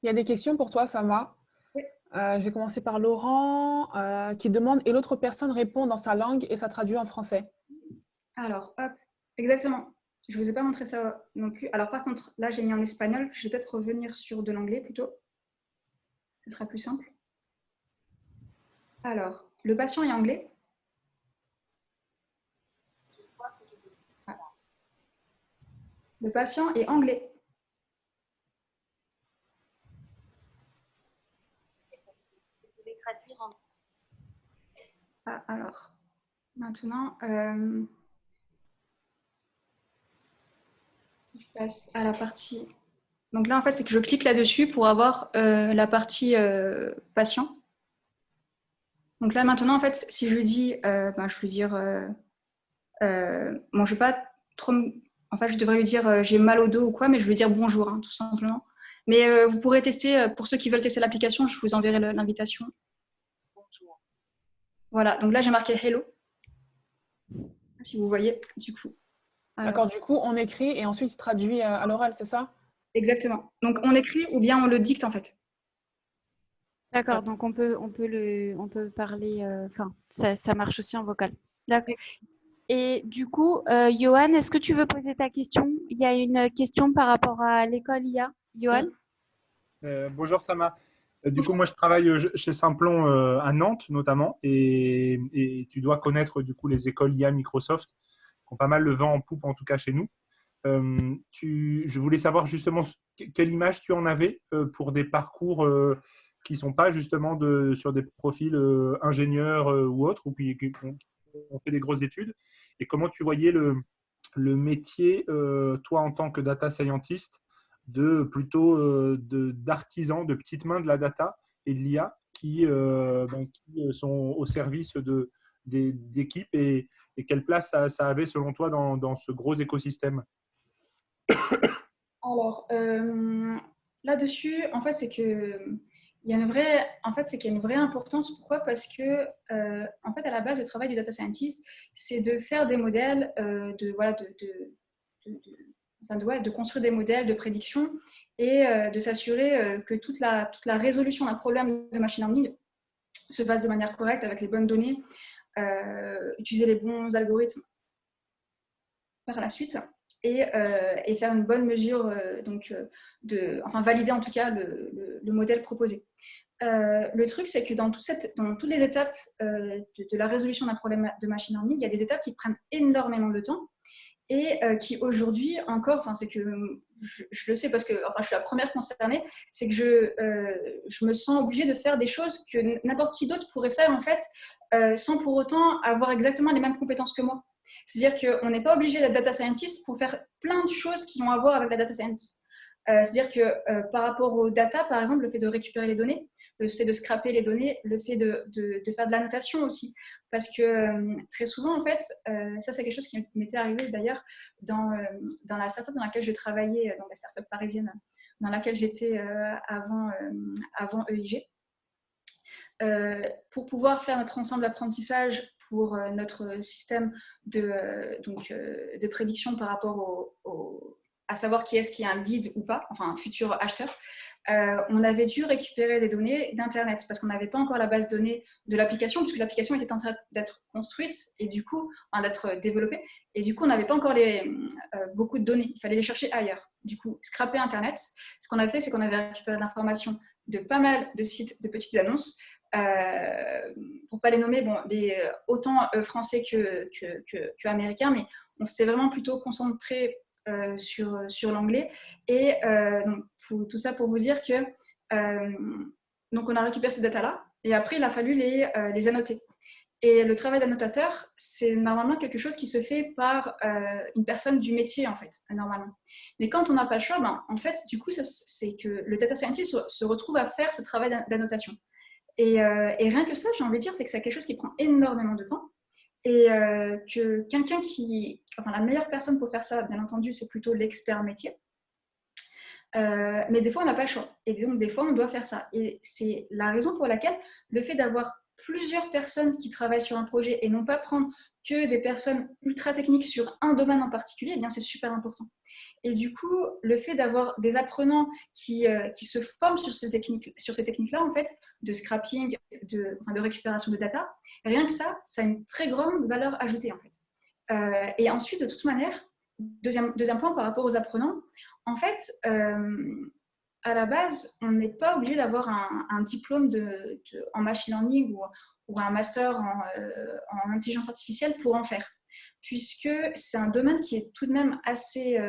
Il y a des questions pour toi, Sama. Oui. Je vais commencer par Laurent qui demande et l'autre personne répond dans sa langue et ça traduit en français. Alors, hop, exactement. Je ne vous ai pas montré ça non plus. Alors, par contre, là, j'ai mis en espagnol. Je vais peut-être revenir sur de l'anglais plutôt. Ce sera plus simple. Alors, le patient est anglais. Ah. Le patient est anglais. Vous pouvez traduire en Ah, alors, maintenant, si je passe à la partie. Donc là, en fait, c'est que je clique là-dessus pour avoir la partie patient. Donc là, maintenant, en fait, si je dis, je vais dire, bon, je vais pas trop, en fait, je devrais lui dire j'ai mal au dos ou quoi, mais je vais dire bonjour, hein, tout simplement. Mais vous pourrez tester, pour ceux qui veulent tester l'application, je vous enverrai l'invitation. bonjour. Voilà, donc là, j'ai marqué hello, si vous voyez, du coup. Alors, D'accord, du coup, on écrit et ensuite il traduit à l'oral, c'est ça? exactement. Donc, on écrit ou bien on le dicte, en fait. D'accord, donc on peut parler, enfin, ça marche aussi en vocal. D'accord. Et du coup, Johan, est-ce que tu veux poser ta question? Il y a une question par rapport à l'école IA. Johan? Bonjour Sama. Du coup, moi je travaille chez Simplon à Nantes notamment et tu dois connaître du coup les écoles IA Microsoft qui ont pas mal le vent en poupe en tout cas chez nous. Je voulais savoir justement quelle image tu en avais pour des parcours qui sont pas justement sur des profils ingénieurs ou autres ou qui ont fait des grosses études et comment tu voyais le métier, toi en tant que data scientist, d'artisans, de petites mains de la data et de l'IA qui sont au service d'équipes et quelle place ça avait selon toi dans ce gros écosystème? Alors, là-dessus, en fait, c'est que qu'il y a une vraie importance. Pourquoi? Parce que, en fait, à la base, le travail du data scientist, c'est de faire des modèles, de construire des modèles de prédiction et de s'assurer que toute la résolution d'un problème de machine learning se fasse de manière correcte avec les bonnes données, utiliser les bons algorithmes par la suite et faire une bonne mesure, valider en tout cas le modèle proposé. Le truc, c'est que dans toutes les étapes de la résolution d'un problème de machine learning, il y a des étapes qui prennent énormément de temps et qui aujourd'hui encore, c'est que je le sais parce que je suis la première concernée, c'est que je me sens obligée de faire des choses que n'importe qui d'autre pourrait faire en fait, sans pour autant avoir exactement les mêmes compétences que moi. C'est-à-dire qu'on n'est pas obligé d'être data scientist pour faire plein de choses qui ont à voir avec la data science. C'est-à-dire que par rapport aux data, par exemple, le fait de récupérer les données, le fait de scraper les données, le fait de faire de l'annotation aussi. Parce que très souvent, en fait, ça c'est quelque chose qui m'était arrivé d'ailleurs dans la startup dans laquelle je travaillais, dans la startup parisienne dans laquelle j'étais avant EIG. Pour pouvoir faire notre ensemble d'apprentissage pour notre système de prédiction par rapport à savoir qui est-ce qui est un lead ou pas, enfin un futur acheteur, on avait dû récupérer des données d'Internet parce qu'on n'avait pas encore la base de données de l'application puisque l'application était en train d'être construite et du coup, d'être développée et du coup, on n'avait pas encore beaucoup de données. Il fallait les chercher ailleurs. Du coup, scraper Internet. Ce qu'on a fait, c'est qu'on avait récupéré de l'information de pas mal de sites de petites annonces pour pas les nommer, autant français que américains, mais on s'est vraiment plutôt concentré sur l'anglais. Et tout ça pour vous dire que donc on a récupéré ces datas-là et après il a fallu les annoter. Et le travail d'annotateur, c'est normalement quelque chose qui se fait par une personne du métier, en fait, normalement. Mais quand on n'a pas le choix, en fait, du coup, c'est que le data scientist se retrouve à faire ce travail d'annotation. Et rien que ça, j'ai envie de dire, c'est que c'est quelque chose qui prend énormément de temps. Et que quelqu'un la meilleure personne pour faire ça, bien entendu, c'est plutôt l'expert métier. Mais des fois, on n'a pas le choix. Et donc, des fois, on doit faire ça. Et c'est la raison pour laquelle le fait d'avoir plusieurs personnes qui travaillent sur un projet et non pas prendre que des personnes ultra techniques sur un domaine en particulier, eh bien, c'est super important. Et du coup, le fait d'avoir des apprenants qui se forment sur ces techniques-là, en fait, de scrapping, de récupération de data, rien que ça a une très grande valeur ajoutée, en fait. Et ensuite, de toute manière, deuxième point par rapport aux apprenants, en fait, à la base, on n'est pas obligé d'avoir un diplôme en machine learning ou un master en intelligence artificielle pour en faire. Puisque c'est un domaine qui est tout de même assez...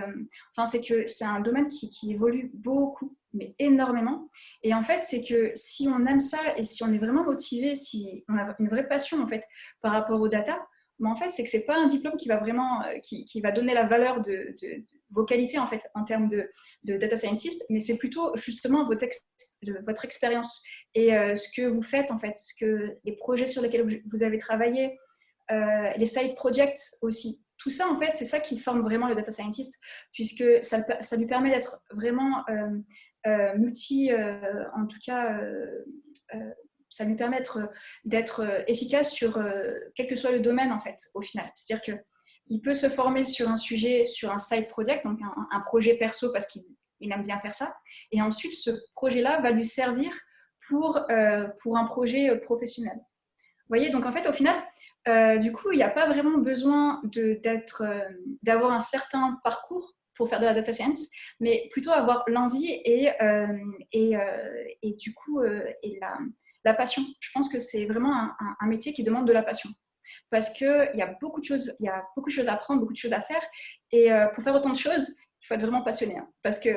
c'est un domaine qui évolue beaucoup, mais énormément. Et en fait, c'est que si on aime ça et si on est vraiment motivé, si on a une vraie passion en fait, par rapport aux data, en fait, c'est que ce n'est pas un diplôme qui va vraiment qui va donner la valeur de vos qualités en fait en termes de data scientist, mais c'est plutôt justement votre expérience et ce que vous faites en fait, les projets sur lesquels vous avez travaillé, les side projects aussi. Tout ça en fait, c'est ça qui forme vraiment le data scientist, puisque ça lui permet d'être vraiment en tout cas. Ça lui permet d'être efficace sur quel que soit le domaine en fait au final. C'est-à-dire qu'il peut se former sur un sujet, sur un side project, donc un projet perso parce qu'il aime bien faire ça. Et ensuite, ce projet-là va lui servir pour un projet professionnel. Vous voyez, donc en fait, au final, du coup, il n'y a pas vraiment besoin d'avoir un certain parcours pour faire de la data science, mais plutôt avoir l'envie et du coup, la passion. Je pense que c'est vraiment un métier qui demande de la passion. Parce qu'il y a beaucoup de choses à apprendre, beaucoup de choses à faire. Et pour faire autant de choses, il faut être vraiment passionné. Hein. Parce que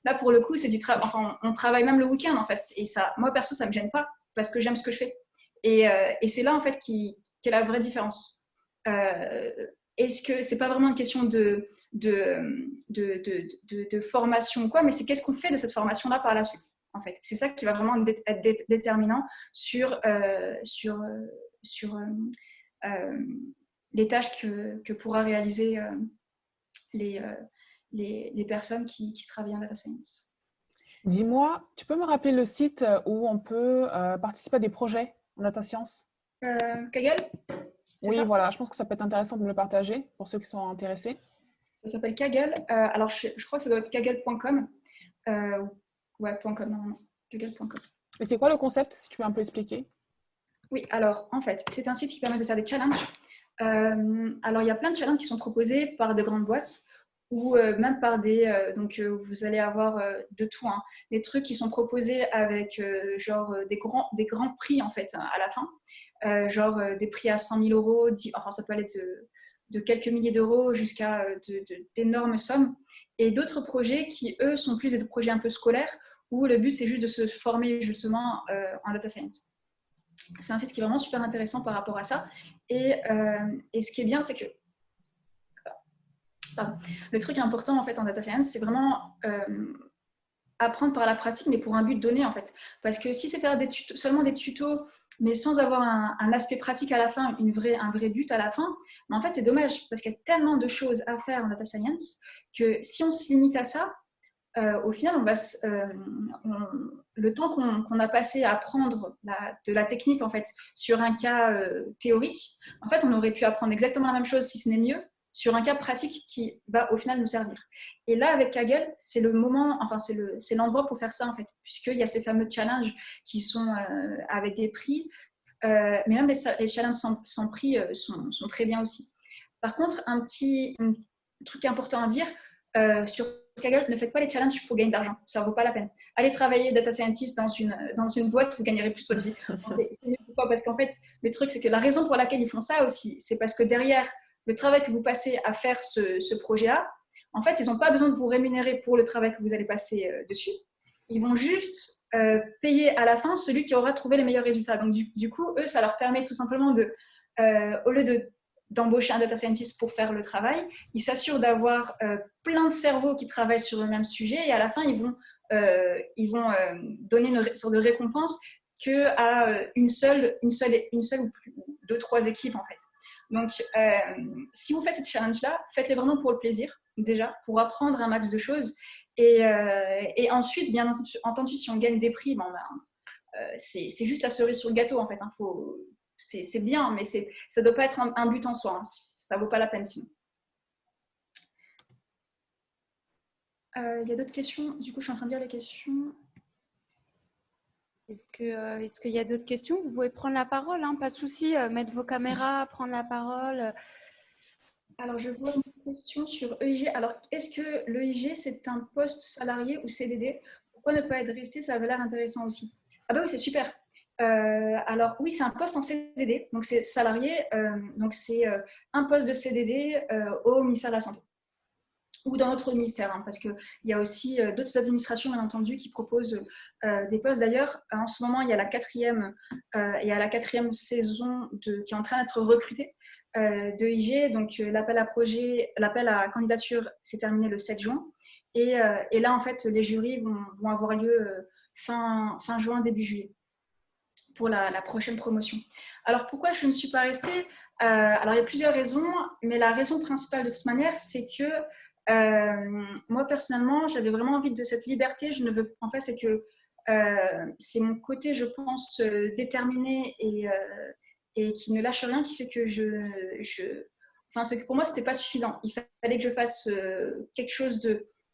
là, pour le coup, c'est du travail. Enfin, on travaille même le week-end, en fait. Et ça, moi, perso, ça ne me gêne pas parce que j'aime ce que je fais. Et c'est là, en fait, qu'est la vraie différence. est-ce que c'est pas vraiment une question de formation ou quoi, mais c'est qu'est-ce qu'on fait de cette formation-là par la suite, en fait. C'est ça qui va vraiment être déterminant sur les tâches que pourra réaliser les personnes qui travaillent en data science. Dis-moi, tu peux me rappeler le site où on peut participer à des projets en data science? Kaggle, Oui, ça voilà, je pense que ça peut être intéressant de me le partager pour ceux qui sont intéressés. Ça s'appelle Kaggle. Alors, je crois que ça doit être kaggle.com. Ouais, .com, normalement. Kaggle.com. Mais c'est quoi le concept, si tu veux un peu expliquer? Oui, alors, en fait, c'est un site qui permet de faire des challenges. Alors, il y a plein de challenges qui sont proposés par de grandes boîtes ou même par vous allez avoir de tout, hein. Des trucs qui sont proposés avec des grands prix, en fait, à la fin. Des prix à 100 000 euros, enfin, ça peut aller de quelques milliers d'euros jusqu'à d'énormes sommes. Et d'autres projets qui, eux, sont plus des projets un peu scolaires où le but, c'est juste de se former justement en data science. C'est un site qui est vraiment super intéressant par rapport à ça. Et ce qui est bien, c'est que le truc important en fait en data science, c'est vraiment apprendre par la pratique, mais pour un but donné en fait. Parce que si c'était seulement des tutos, mais sans avoir un aspect pratique à la fin, un vrai but à la fin, mais en fait c'est dommage parce qu'il y a tellement de choses à faire en data science que si on se limite à ça, au final, le temps qu'on a passé à apprendre de la technique en fait, sur un cas théorique, en fait, on aurait pu apprendre exactement la même chose, si ce n'est mieux, sur un cas pratique qui va au final nous servir. Et là, avec Kaggle, c'est le moment, enfin, c'est l'endroit pour faire ça, en fait, puisqu'il y a ces fameux challenges qui sont avec des prix, mais même les challenges sans prix sont très bien aussi. Par contre, un truc important à dire, sur Kaggle, ne faites pas les challenges pour gagner de l'argent. Ça ne vaut pas la peine. Allez travailler data scientist dans une boîte, vous gagnerez plus votre vie. Pourquoi ? Parce qu'en fait, le truc, c'est que la raison pour laquelle ils font ça aussi, c'est parce que derrière le travail que vous passez à faire ce projet-là, en fait, ils n'ont pas besoin de vous rémunérer pour le travail que vous allez passer dessus. Ils vont juste payer à la fin celui qui aura trouvé les meilleurs résultats. Donc, du coup, eux, ça leur permet tout simplement au lieu d'embaucher un data scientist pour faire le travail, ils s'assurent d'avoir plein de cerveaux qui travaillent sur le même sujet et à la fin, ils vont donner une sorte de récompense qu'à une seule ou deux, trois équipes en fait. Donc, si vous faites cette challenge-là, faites-les vraiment pour le plaisir, déjà, pour apprendre un max de choses. Et ensuite, bien entendu, si on gagne des prix, c'est juste la cerise sur le gâteau en fait. Hein. C'est bien, mais ça ne doit pas être un but en soi. Hein. Ça ne vaut pas la peine sinon. Il y a d'autres questions. Du coup, je suis en train de lire les questions. Est-ce qu'il y a d'autres questions? Vous pouvez prendre la parole, hein, pas de souci. Mettre vos caméras, prendre la parole. Alors, je vois une question sur EIG. Alors, est-ce que l'EIG, c'est un poste salarié ou CDD? Pourquoi ne pas être resté? Ça avait l'air intéressant aussi. Ah bah oui, c'est super. Alors oui, c'est un poste en CDD, donc c'est salarié, donc c'est un poste de CDD au ministère de la Santé ou dans notre ministère, hein, parce qu'il y a aussi d'autres administrations, bien entendu, qui proposent des postes. D'ailleurs, en ce moment, il y a la quatrième saison qui est en train d'être recrutée de IG. Donc, l'appel à candidature s'est terminé le 7 juin. Et là, en fait, les jurys vont avoir lieu fin juin, début juillet pour la prochaine promotion. Alors, pourquoi je ne suis pas restée? Alors, il y a plusieurs raisons, mais la raison principale de toute manière, c'est que moi, personnellement, j'avais vraiment envie de cette liberté. En fait, c'est que c'est mon côté, je pense, déterminé et qui ne lâche rien qui fait que enfin, c'est que pour moi, ce n'était pas suffisant. Il fallait que je fasse quelque chose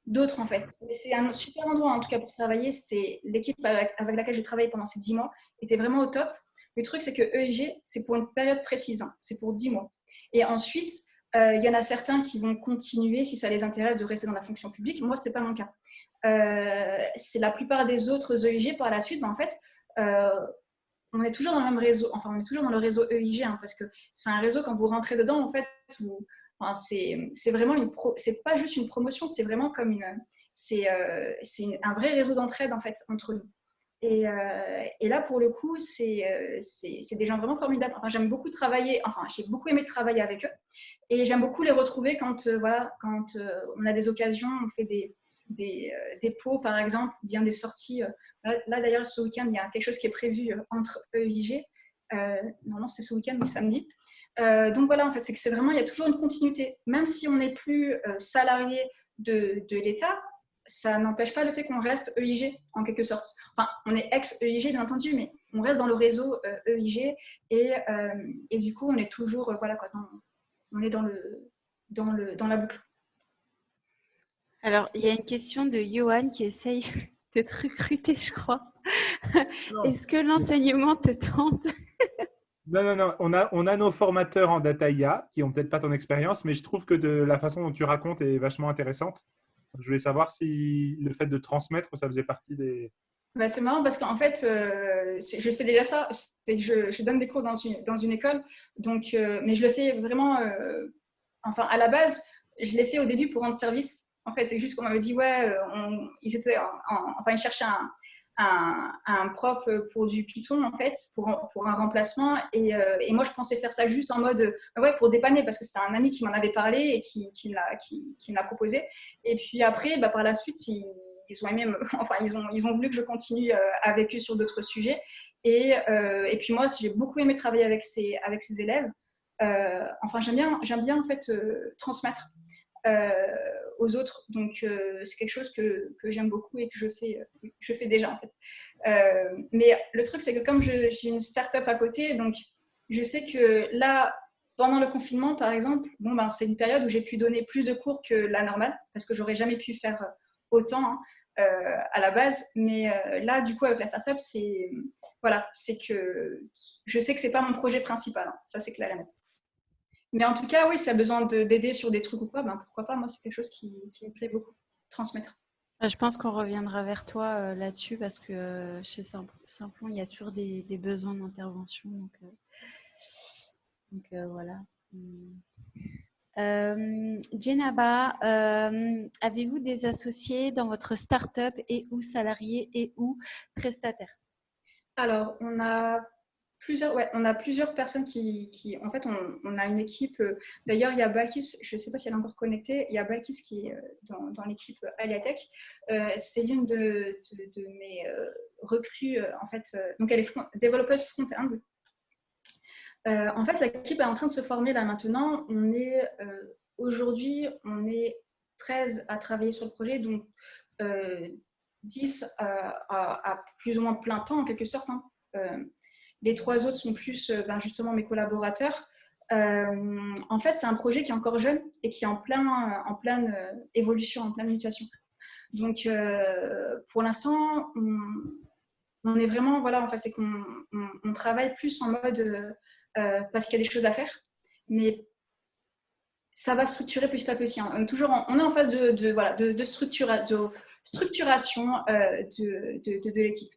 d'autre, en fait. Mais c'est un super endroit, en tout cas, pour travailler. C'était l'équipe avec laquelle j'ai travaillé pendant ces 10 mois était vraiment au top. Le truc, c'est que EIG, c'est pour une période précise. Hein. C'est pour 10 mois. Et ensuite, il y en a certains qui vont continuer, si ça les intéresse, de rester dans la fonction publique. Moi, ce n'était pas mon cas. C'est la plupart des autres EIG par la suite, mais en fait, on est toujours dans le même réseau, enfin, on est toujours dans le réseau EIG, hein, parce que c'est un réseau, quand vous rentrez dedans, en fait, c'est vraiment c'est pas juste une promotion, c'est vraiment comme un vrai réseau d'entraide, en fait, entre nous. Et là, pour le coup, c'est des gens vraiment formidables. Enfin, j'aime beaucoup travailler, enfin, j'ai beaucoup aimé travailler avec eux. Et j'aime beaucoup les retrouver quand, voilà, quand on a des occasions, on fait des pots, par exemple, ou bien des sorties. Là, d'ailleurs, ce week-end, il y a quelque chose qui est prévu entre EIG. Normalement, c'était ce week-end, mais samedi. Donc voilà, en fait, c'est que c'est vraiment, il y a toujours une continuité. Même si on n'est plus salarié de l'État, ça n'empêche pas le fait qu'on reste EIG, en quelque sorte. Enfin, on est ex-EIG, bien entendu, mais on reste dans le réseau EIG et du coup, on est toujours, voilà, quoi, on est dans la boucle. Alors, il y a une question de Johan qui essaye de te recruter, je crois. Non. Est-ce que l'enseignement te tente? Non. On a nos formateurs en data IA qui n'ont peut-être pas ton expérience, mais je trouve que la façon dont tu racontes est vachement intéressante. Je voulais savoir si le fait de transmettre, ça faisait partie des… Bah, c'est marrant parce qu'en fait, je fais déjà ça. C'est que je donne des cours dans une école, donc, mais je le fais vraiment. Enfin, à la base, je l'ai fait au début pour rendre service. En fait, c'est juste qu'on m'avait dit, ouais, enfin, ils cherchaient un prof pour du Python, en fait, pour un remplacement. Et moi, je pensais faire ça juste en mode, ouais, pour dépanner, parce que c'est un ami qui m'en avait parlé et qui me l'a proposé. Et puis après, bah, par la suite, ils ont aimé enfin, ils ont voulu que je continue avec eux sur d'autres sujets. Et puis moi, j'ai beaucoup aimé travailler avec ces élèves. Enfin, j'aime bien en fait transmettre aux autres. Donc, c'est quelque chose que j'aime beaucoup et que je fais déjà en fait. Mais le truc, c'est que comme j'ai une start-up à côté, donc je sais que là, pendant le confinement, par exemple, bon, ben, c'est une période où j'ai pu donner plus de cours que la normale parce que j'aurais jamais pu faire autant à la base. Mais là, du coup, avec la start-up, voilà, c'est que je sais que c'est pas mon projet principal. Hein. Ça, c'est clair et net. Mais en tout cas, oui, si tu as besoin d'aider sur des trucs ou quoi, ben pourquoi pas. Moi, c'est quelque chose qui me plaît beaucoup, transmettre. Je pense qu'on reviendra vers toi là-dessus parce que chez Simplon, il y a toujours des besoins d'intervention. Donc voilà. Djenaba, avez-vous des associés dans votre start-up et ou salariés et ou prestataires? Alors, on a plusieurs personnes qui en fait, on a une équipe. D'ailleurs, il y a Balkis, je ne sais pas si elle est encore connectée, il y a Balkis qui est dans l'équipe Aliatech. C'est l'une de mes recrues, en fait. Donc, elle est développeuse front-end. En fait, l'équipe est en train de se former là maintenant. Aujourd'hui, on est 13 à travailler sur le projet, donc 10 à plus ou moins plein temps en quelque sorte. Hein. Les 3 autres sont plus justement mes collaborateurs. En fait, c'est un projet qui est encore jeune et qui est en pleine évolution, en pleine mutation. Donc, pour l'instant, on est vraiment, voilà, enfin, c'est qu'on travaille plus en mode parce qu'il y a des choses à faire, mais ça va structurer petit à petit. Hein. On est en phase de structuration de l'équipe.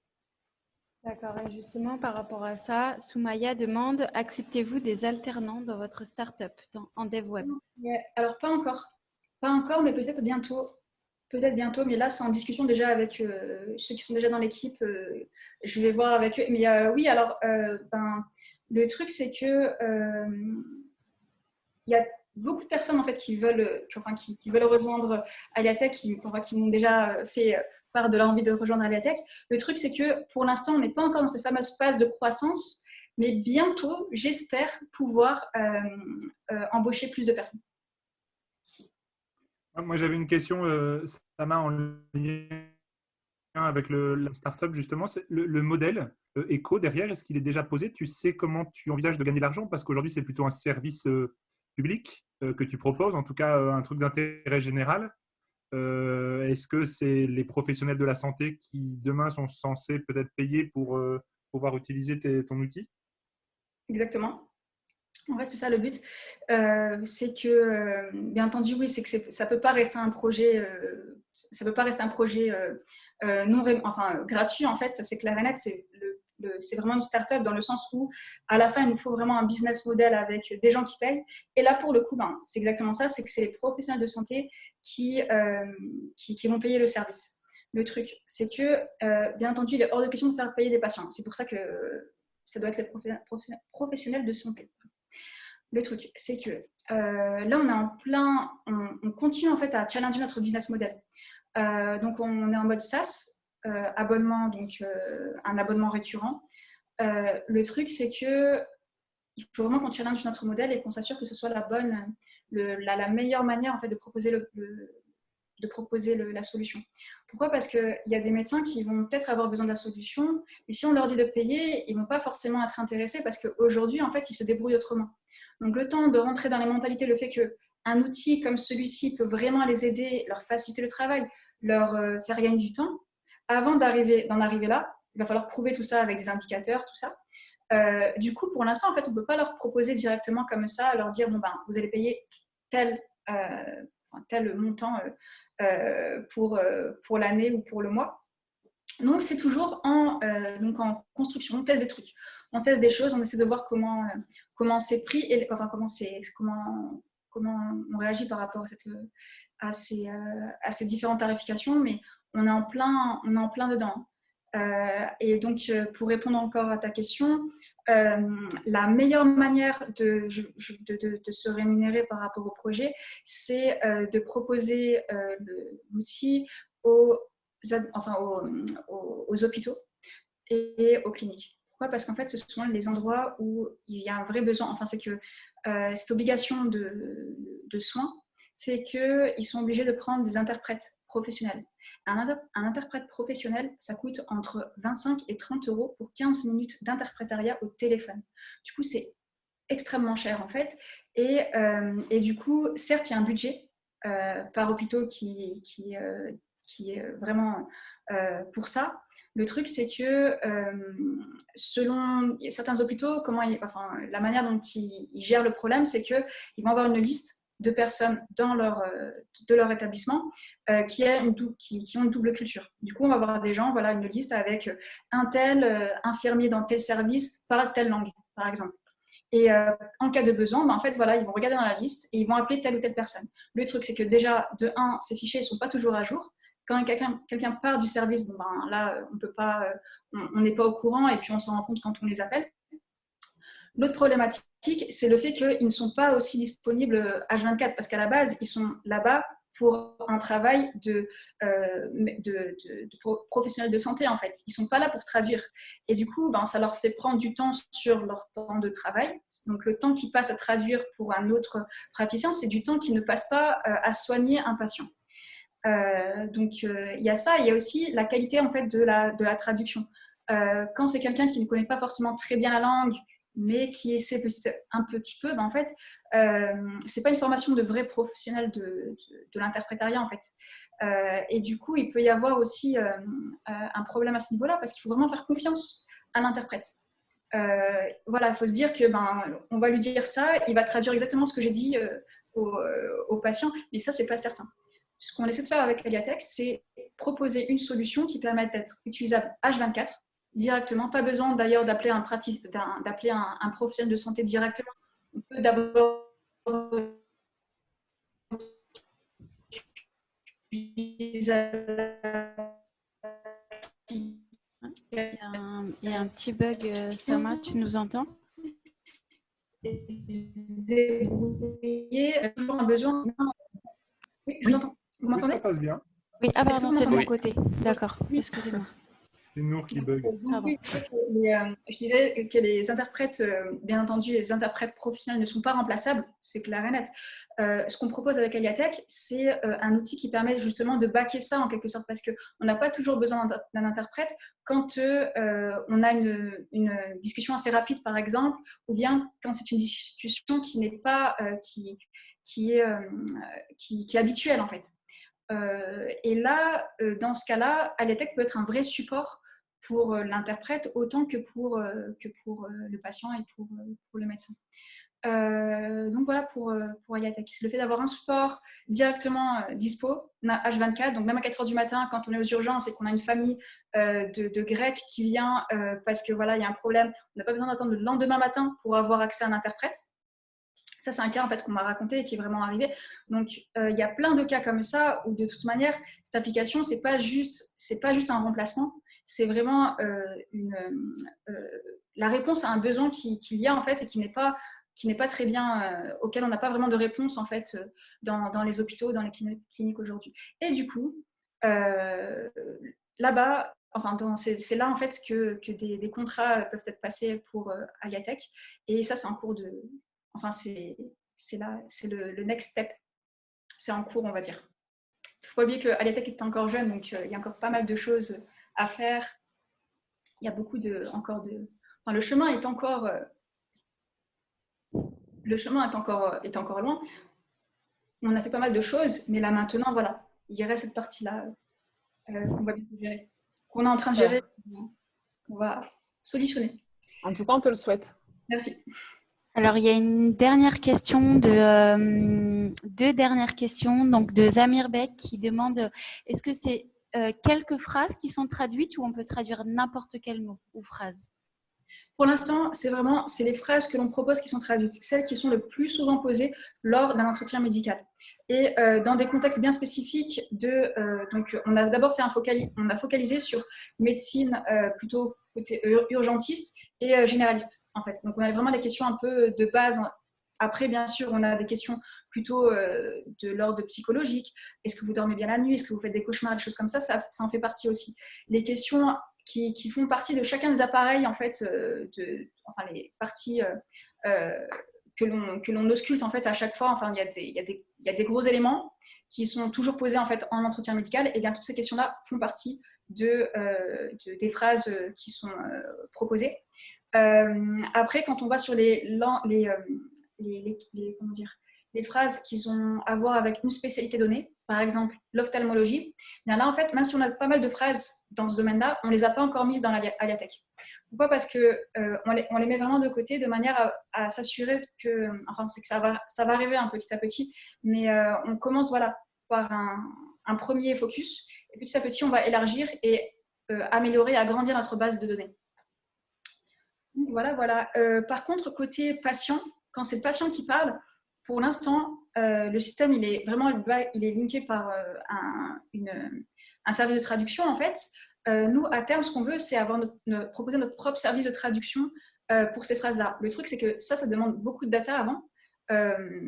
D'accord. Et justement, par rapport à ça, Soumaya demande, acceptez-vous des alternants dans votre start-up en dev web? Alors, pas encore, mais peut-être bientôt. Mais là, c'est en discussion déjà avec ceux qui sont déjà dans l'équipe. Je vais voir avec eux. Mais oui, alors, le truc, c'est que il y a beaucoup de personnes en fait qui veulent rejoindre Aliatech, qui m'ont déjà fait part de leur envie de rejoindre Aliatech. Le truc, c'est que pour l'instant, on n'est pas encore dans cette fameuse phase de croissance, mais bientôt, j'espère pouvoir embaucher plus de personnes. Moi, j'avais une question, Sama, en lien avec la startup, justement. C'est le modèle éco derrière, est-ce qu'il est déjà posé? Tu sais comment tu envisages de gagner de l'argent? Parce qu'aujourd'hui, c'est plutôt un service public que tu proposes, en tout cas un truc d'intérêt général. Est-ce que c'est les professionnels de la santé qui, demain, sont censés peut-être payer pour pouvoir utiliser ton outil? Exactement. En fait, c'est ça le but. C'est que, bien entendu, oui, c'est que ça peut pas rester un projet, gratuit. En fait, ça c'est clair et net. C'est vraiment une start-up dans le sens où, à la fin, il nous faut vraiment un business model avec des gens qui payent. Et là, pour le coup, c'est exactement ça. C'est que c'est les professionnels de santé qui vont payer le service. Le truc, c'est que, bien entendu, il est hors de question de faire payer des patients. C'est pour ça que ça doit être les professionnels de santé. Le truc, c'est que là, on est en plein, on continue en fait à challenger notre business model. Donc, on est en mode SaaS, abonnement, donc un abonnement récurrent. Le truc, c'est que il faut vraiment qu'on challenge notre modèle et qu'on s'assure que ce soit la meilleure manière en fait de proposer la solution. Pourquoi? Parce qu'il y a des médecins qui vont peut-être avoir besoin de la solution, mais si on leur dit de payer, ils ne vont pas forcément être intéressés parce qu'aujourd'hui, en fait, ils se débrouillent autrement. Donc, le temps de rentrer dans les mentalités, le fait qu'un outil comme celui-ci peut vraiment les aider, leur faciliter le travail, leur faire gagner du temps, avant d'en arriver là, il va falloir prouver tout ça avec des indicateurs, tout ça. Du coup, pour l'instant, en fait, on ne peut pas leur proposer directement comme ça, leur dire, bon, ben, vous allez payer tel montant pour l'année ou pour le mois. Donc, c'est toujours en construction. On teste des trucs, on teste des choses, on essaie de voir comment c'est pris et comment on réagit par rapport à ces différentes tarifications, mais on est en plein dedans. Et donc, pour répondre encore à ta question, la meilleure manière de se rémunérer par rapport au projet, c'est de proposer l'outil aux hôpitaux et aux cliniques. Pourquoi? Parce qu'en fait, ce sont les endroits où il y a un vrai besoin. Enfin, c'est que cette obligation de soins fait qu'ils sont obligés de prendre des interprètes professionnels. Un interprète professionnel, ça coûte entre 25 et 30 euros pour 15 minutes d'interprétariat au téléphone. Du coup, c'est extrêmement cher en fait. Et du coup, certes, il y a un budget par hôpitaux qui est vraiment pour ça. Le truc, c'est que selon certains hôpitaux, la manière dont ils gèrent le problème, c'est qu'ils vont avoir une liste de personnes de leur établissement qui ont une double culture. Du coup, on va avoir des gens, voilà, une liste avec un tel infirmier dans tel service parle telle langue, par exemple. Et en cas de besoin, en fait, voilà, ils vont regarder dans la liste et ils vont appeler telle ou telle personne. Le truc, c'est que déjà, de 1, ces fichiers ne sont pas toujours à jour. Quand quelqu'un part du service, là, on n'est pas au courant et puis on s'en rend compte quand on les appelle. L'autre problématique, c'est le fait qu'ils ne sont pas aussi disponibles H24 parce qu'à la base, ils sont là-bas pour un travail de professionnels de santé, en fait. Ils ne sont pas là pour traduire. Et du coup, ça leur fait prendre du temps sur leur temps de travail. Donc, le temps qu'ils passent à traduire pour un autre praticien, c'est du temps qu'ils ne passent pas à soigner un patient. Donc, il y a ça. Il y a aussi la qualité, en fait, de la traduction. Quand c'est quelqu'un qui ne connaît pas forcément très bien la langue, mais qui essaie un petit peu, en fait, c'est pas une formation de vrai professionnel de l'interprétariat, en fait. Et du coup, il peut y avoir aussi un problème à ce niveau-là, parce qu'il faut vraiment faire confiance à l'interprète. Voilà, il faut se dire que on va lui dire ça, il va traduire exactement ce que j'ai dit au patient, mais ça, c'est pas certain. Ce qu'on essaie de faire avec Aliatech, c'est proposer une solution qui permette d'être utilisable H24, directement. Pas besoin d'ailleurs d'appeler un professionnel de santé directement. On peut d'abord il y a un petit bug, Sama, tu nous entends? Toujours un besoin. Oui, je vous entends. Vous m'entendez? Ça passe bien. Oui, pardon, c'est de mon côté. D'accord, excusez-moi. C'est Nour qui bug. Oui, je disais que les interprètes, bien entendu, les interprètes professionnels ne sont pas remplaçables, c'est clair et net. Ce qu'on propose avec Aliatech, c'est un outil qui permet justement de backer ça en quelque sorte, parce qu'on n'a pas toujours besoin d'un interprète quand on a une discussion assez rapide, par exemple, ou bien quand c'est une discussion qui n'est pas qui est habituelle en fait. Et là, dans ce cas-là, Aliatech peut être un vrai support pour l'interprète autant que pour le patient et pour le médecin. Donc voilà pour Aliatech. C'est le fait d'avoir un support directement dispo, on a H24, donc même à 4h du matin, quand on est aux urgences et qu'on a une famille de Grecs qui vient parce que voilà, il y a un problème, on n'a pas besoin d'attendre le lendemain matin pour avoir accès à un interprète. Ça, c'est un cas en fait qu'on m'a raconté et qui est vraiment arrivé. Donc, il y a plein de cas comme ça où de toute manière, cette application, c'est pas juste un remplacement, c'est vraiment la réponse à un besoin qu'il y a en fait et qui n'est pas très bien, auquel on n'a pas vraiment de réponse en fait dans les hôpitaux, dans les cliniques aujourd'hui. Et du coup, là-bas, enfin, c'est là en fait que des contrats peuvent être passés pour Aliatech. Et ça, c'est en cours de. Enfin, c'est le next step. C'est en cours, on va dire. Il ne faut pas oublier que Aliatech est encore jeune, donc il y a encore pas mal de choses à faire. Il y a beaucoup encore de. Enfin, le chemin est encore loin. On a fait pas mal de choses, mais là maintenant, voilà, il y aurait cette partie-là qu'on va bien gérer, qu'on est en train de gérer, qu'on va solutionner. En tout cas, on te le souhaite. Merci. Alors, il y a une dernière question deux dernières questions. Donc, de Zamir Bek qui demande est-ce que c'est quelques phrases qui sont traduites ou on peut traduire n'importe quel mot ou phrase? Pour l'instant, c'est les phrases que l'on propose qui sont traduites, celles qui sont le plus souvent posées lors d'un entretien médical. Et dans des contextes bien spécifiques, donc on a d'abord on a focalisé sur médecine plutôt côté urgentiste et généraliste en fait. Donc on a vraiment des questions un peu de base. Après, bien sûr, on a des questions plutôt de l'ordre psychologique. Est-ce que vous dormez bien la nuit? Est-ce que vous faites des cauchemars? Des choses comme ça, ça en fait partie aussi. Les questions qui font partie de chacun des appareils, en fait, enfin les parties que l'on ausculte en fait à chaque fois. Enfin, il y a des gros éléments qui sont toujours posés en fait en entretien médical. Et bien toutes ces questions-là font partie des phrases qui sont proposées. Après, quand on va sur comment dire, les phrases qui ont à voir avec une spécialité donnée, par exemple l'ophtalmologie, bien là, en fait, même si on a pas mal de phrases dans ce domaine-là, on ne les a pas encore mises dans l'Aliatech. Pourquoi? Parce qu'on les met vraiment de côté de manière à s'assurer que, enfin, c'est que ça va arriver un petit à petit, mais on commence voilà, par un premier focus, et petit à petit, on va élargir et améliorer, agrandir notre base de données. Voilà. Par contre, côté patient, quand c'est le patient qui parle, pour l'instant, le système, il est linké par un service de traduction, en fait. Nous, à terme, ce qu'on veut, c'est proposer notre propre service de traduction pour ces phrases-là. Le truc, c'est que ça demande beaucoup de data avant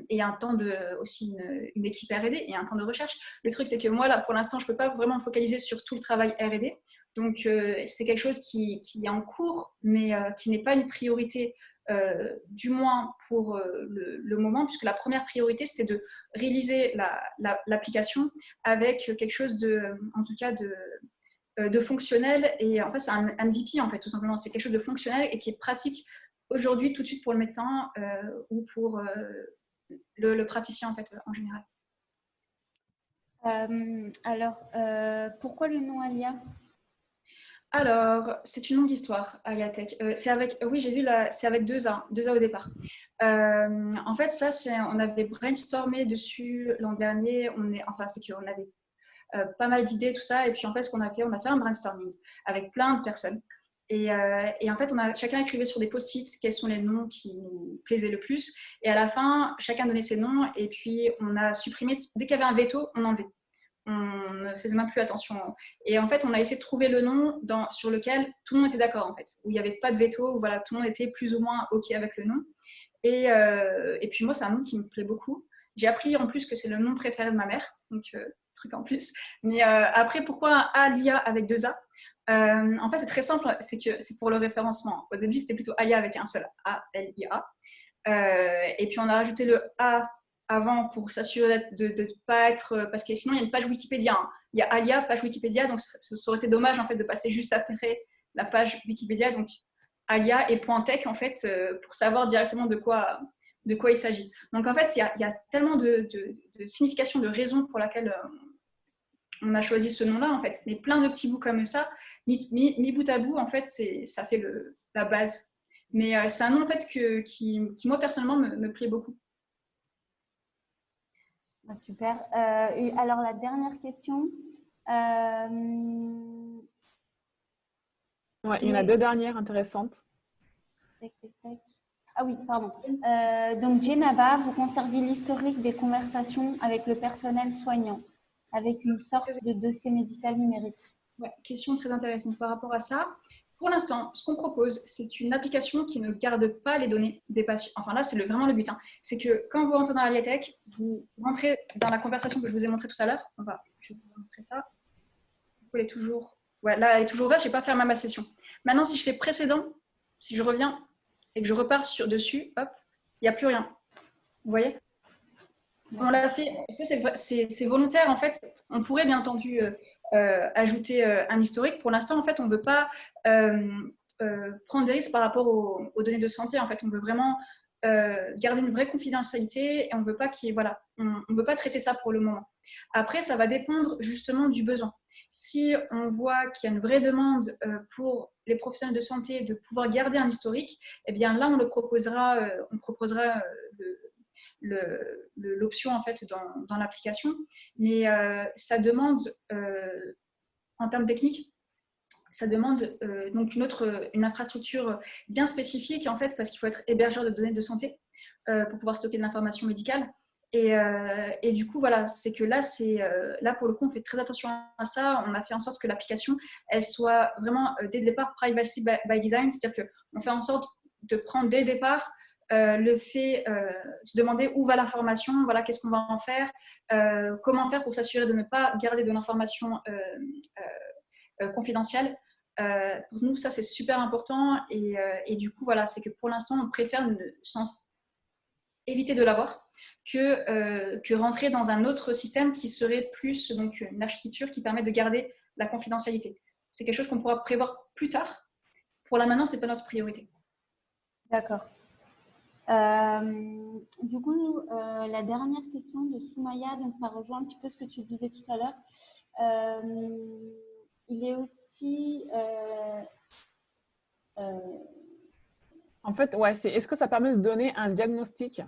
et un temps aussi une équipe R&D et un temps de recherche. Le truc, c'est que moi, là, pour l'instant, je ne peux pas vraiment me focaliser sur tout le travail R&D. Donc, c'est quelque chose qui est en cours, mais qui n'est pas une priorité, du moins pour le moment, puisque la première priorité, c'est de réaliser l'application avec quelque chose en tout cas, de fonctionnel. Et en fait, c'est un MVP, en fait, tout simplement. C'est quelque chose de fonctionnel et qui est pratique aujourd'hui, tout de suite, pour le médecin ou pour le praticien, en fait, en général. Pourquoi le nom Alia? Alors, c'est une longue histoire, Aliatech. Oui, j'ai vu, c'est avec deux A au départ. En fait, on avait brainstormé dessus l'an dernier. C'est qu'on avait pas mal d'idées, tout ça. Et puis, en fait, ce qu'on a fait, on a fait un brainstorming avec plein de personnes. Et en fait, chacun écrivait sur des post-it quels sont les noms qui nous plaisaient le plus. Et à la fin, chacun donnait ses noms. Et puis, on a supprimé, dès qu'il y avait un veto, on enlevait. On ne faisait même plus attention. Et en fait, on a essayé de trouver le nom sur lequel tout le monde était d'accord, en fait, où il n'y avait pas de veto, où voilà, tout le monde était plus ou moins OK avec le nom. Et puis moi, c'est un nom qui me plaît beaucoup. J'ai appris en plus que c'est le nom préféré de ma mère, donc truc en plus. Mais après, pourquoi Alia avec deux A? En fait, c'est très simple, c'est pour le référencement. Au début, c'était plutôt Alia avec un seul A, L-I-A. Et puis, on a rajouté le A avant pour s'assurer de ne pas être... Parce que sinon, il y a une page Wikipédia. Hein. Il y a Alia, page Wikipédia, donc ça aurait été dommage en fait, de passer juste après la page Wikipédia. Donc, Alia et .tech, en fait, pour savoir directement de quoi il s'agit. Donc, en fait, il y a tellement de significations, de raisons pour laquelle on a choisi ce nom-là, en fait. Mais plein de petits bouts comme ça, mis bout à bout, en fait, ça fait la base. Mais c'est un nom, en fait, qui moi, personnellement, me plaît beaucoup. Ah, super. Alors, la dernière question. Ouais, il y en a deux dernières intéressantes. Tac, tac, tac. Ah oui, pardon. Donc, Genaba, vous conservez l'historique des conversations avec le personnel soignant, avec une sorte de dossier médical numérique. Ouais, question très intéressante par rapport à ça. Pour l'instant, ce qu'on propose, c'est une application qui ne garde pas les données des patients. Enfin là, c'est vraiment le but. Hein. C'est que quand vous rentrez dans l'Aliatech, vous rentrez dans la conversation que je vous ai montrée tout à l'heure. Je vais vous montrer ça. Elle est toujours... Ouais, là, elle est toujours ouverte. Je n'ai pas fermé ma session. Maintenant, si je fais précédent, si je reviens et que je repars dessus, hop, il n'y a plus rien. Vous voyez? On l'a fait. Ça, c'est volontaire, en fait. On pourrait, bien entendu... ajouter un historique. Pour l'instant, en fait, on ne veut pas prendre des risques par rapport aux données de santé. En fait, on veut vraiment garder une vraie confidentialité et on ne veut pas voilà, on veut pas traiter ça pour le moment. Après, ça va dépendre justement du besoin. Si on voit qu'il y a une vraie demande pour les professionnels de santé de pouvoir garder un historique, eh bien là, on proposera l'option en fait dans l'application, mais ça demande en termes techniques, ça demande donc une infrastructure bien spécifique en fait, parce qu'il faut être hébergeur de données de santé pour pouvoir stocker de l'information médicale. Et du coup, voilà, c'est que là, pour le coup, on fait très attention à ça. On a fait en sorte que l'application, elle soit vraiment, dès le départ, privacy by design, c'est-à-dire qu'on fait en sorte de prendre dès le départ le fait se demander où va l'information, voilà, qu'est-ce qu'on va en faire, comment faire pour s'assurer de ne pas garder de l'information confidentielle. Pour nous, ça, c'est super important. Et du coup, voilà, c'est que pour l'instant, on préfère éviter de l'avoir que rentrer dans un autre système qui serait plus donc, une architecture qui permet de garder la confidentialité. C'est quelque chose qu'on pourra prévoir plus tard. Pour là maintenant, ce n'est pas notre priorité. D'accord. Du coup, la dernière question de Soumaya, donc ça rejoint un petit peu ce que tu disais tout à l'heure. Il est aussi... En fait, ouais, est-ce que ça permet de donner un diagnostic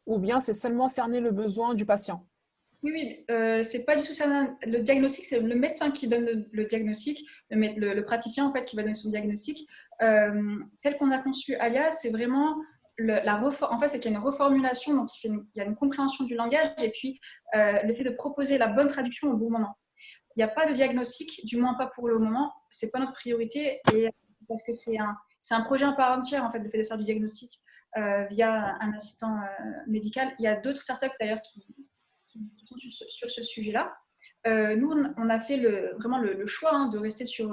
ou bien c'est seulement cerner le besoin du patient? Oui, c'est pas du tout ça. Le diagnostic, c'est le médecin qui donne le diagnostic, le praticien en fait qui va donner son diagnostic. Tel qu'on a conçu Alia, c'est vraiment en fait, c'est qu'il y a une reformulation, donc il y a une compréhension du langage et puis le fait de proposer la bonne traduction au bon moment. Il n'y a pas de diagnostic, du moins pas pour le moment. C'est pas notre priorité et parce que c'est un projet à part entière en fait, le fait de faire du diagnostic via un assistant médical. Il y a d'autres startups d'ailleurs qui sont sur ce sujet-là. Nous, on a fait vraiment le choix de rester sur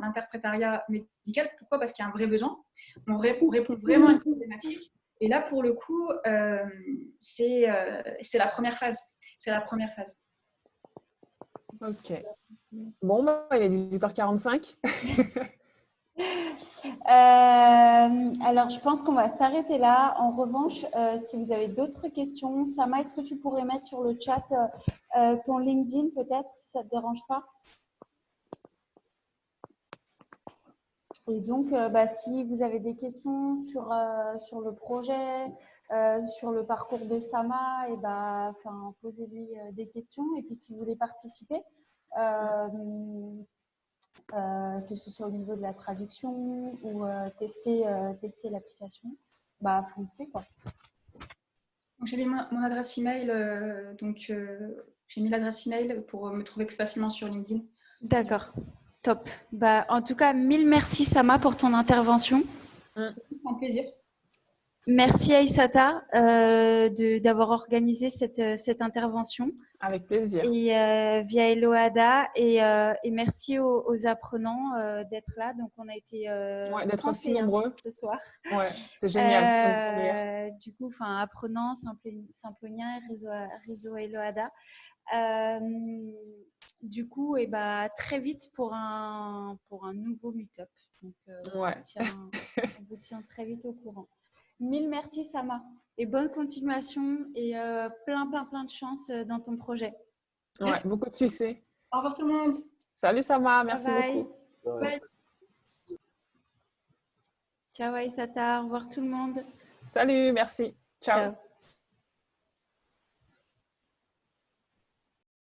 l'interprétariat médical. Pourquoi? Parce qu'il y a un vrai besoin. On répond vraiment à une problématique. Et là, pour le coup, c'est la première phase. C'est la première phase. Ok. Bon, il est 18h45. Alors, je pense qu'on va s'arrêter là. En revanche, si vous avez d'autres questions, Sama, est-ce que tu pourrais mettre sur le chat ton LinkedIn peut-être, si ça ne te dérange pas? Et donc, si vous avez des questions sur le projet, sur le parcours de Sama, et posez-lui des questions. Et puis, si vous voulez participer, que ce soit au niveau de la traduction ou tester l'application, foncez quoi. J'ai mis mon adresse email, j'ai mis l'adresse email pour me trouver plus facilement sur LinkedIn. D'accord, top. En tout cas, mille merci Sama pour ton intervention. C'est un plaisir. Merci Aïssata d'avoir organisé cette intervention. Avec plaisir. Et via Eloada et merci aux apprenants d'être là. Donc on a été d'être aussi nombreux ce soir. Ouais, c'est génial. Du coup, apprenants, Simplonien et réseau Eloada. Du coup, très vite pour un nouveau meet-up. Donc on vous tient très vite au courant. Mille merci Sama et bonne continuation et plein de chance dans ton projet. Ouais, beaucoup de succès. Au revoir tout le monde. Salut Sama, merci bye. beaucoup. Bye. Ciao Aïssata, au revoir tout le monde. Salut, merci. Ciao. Ciao.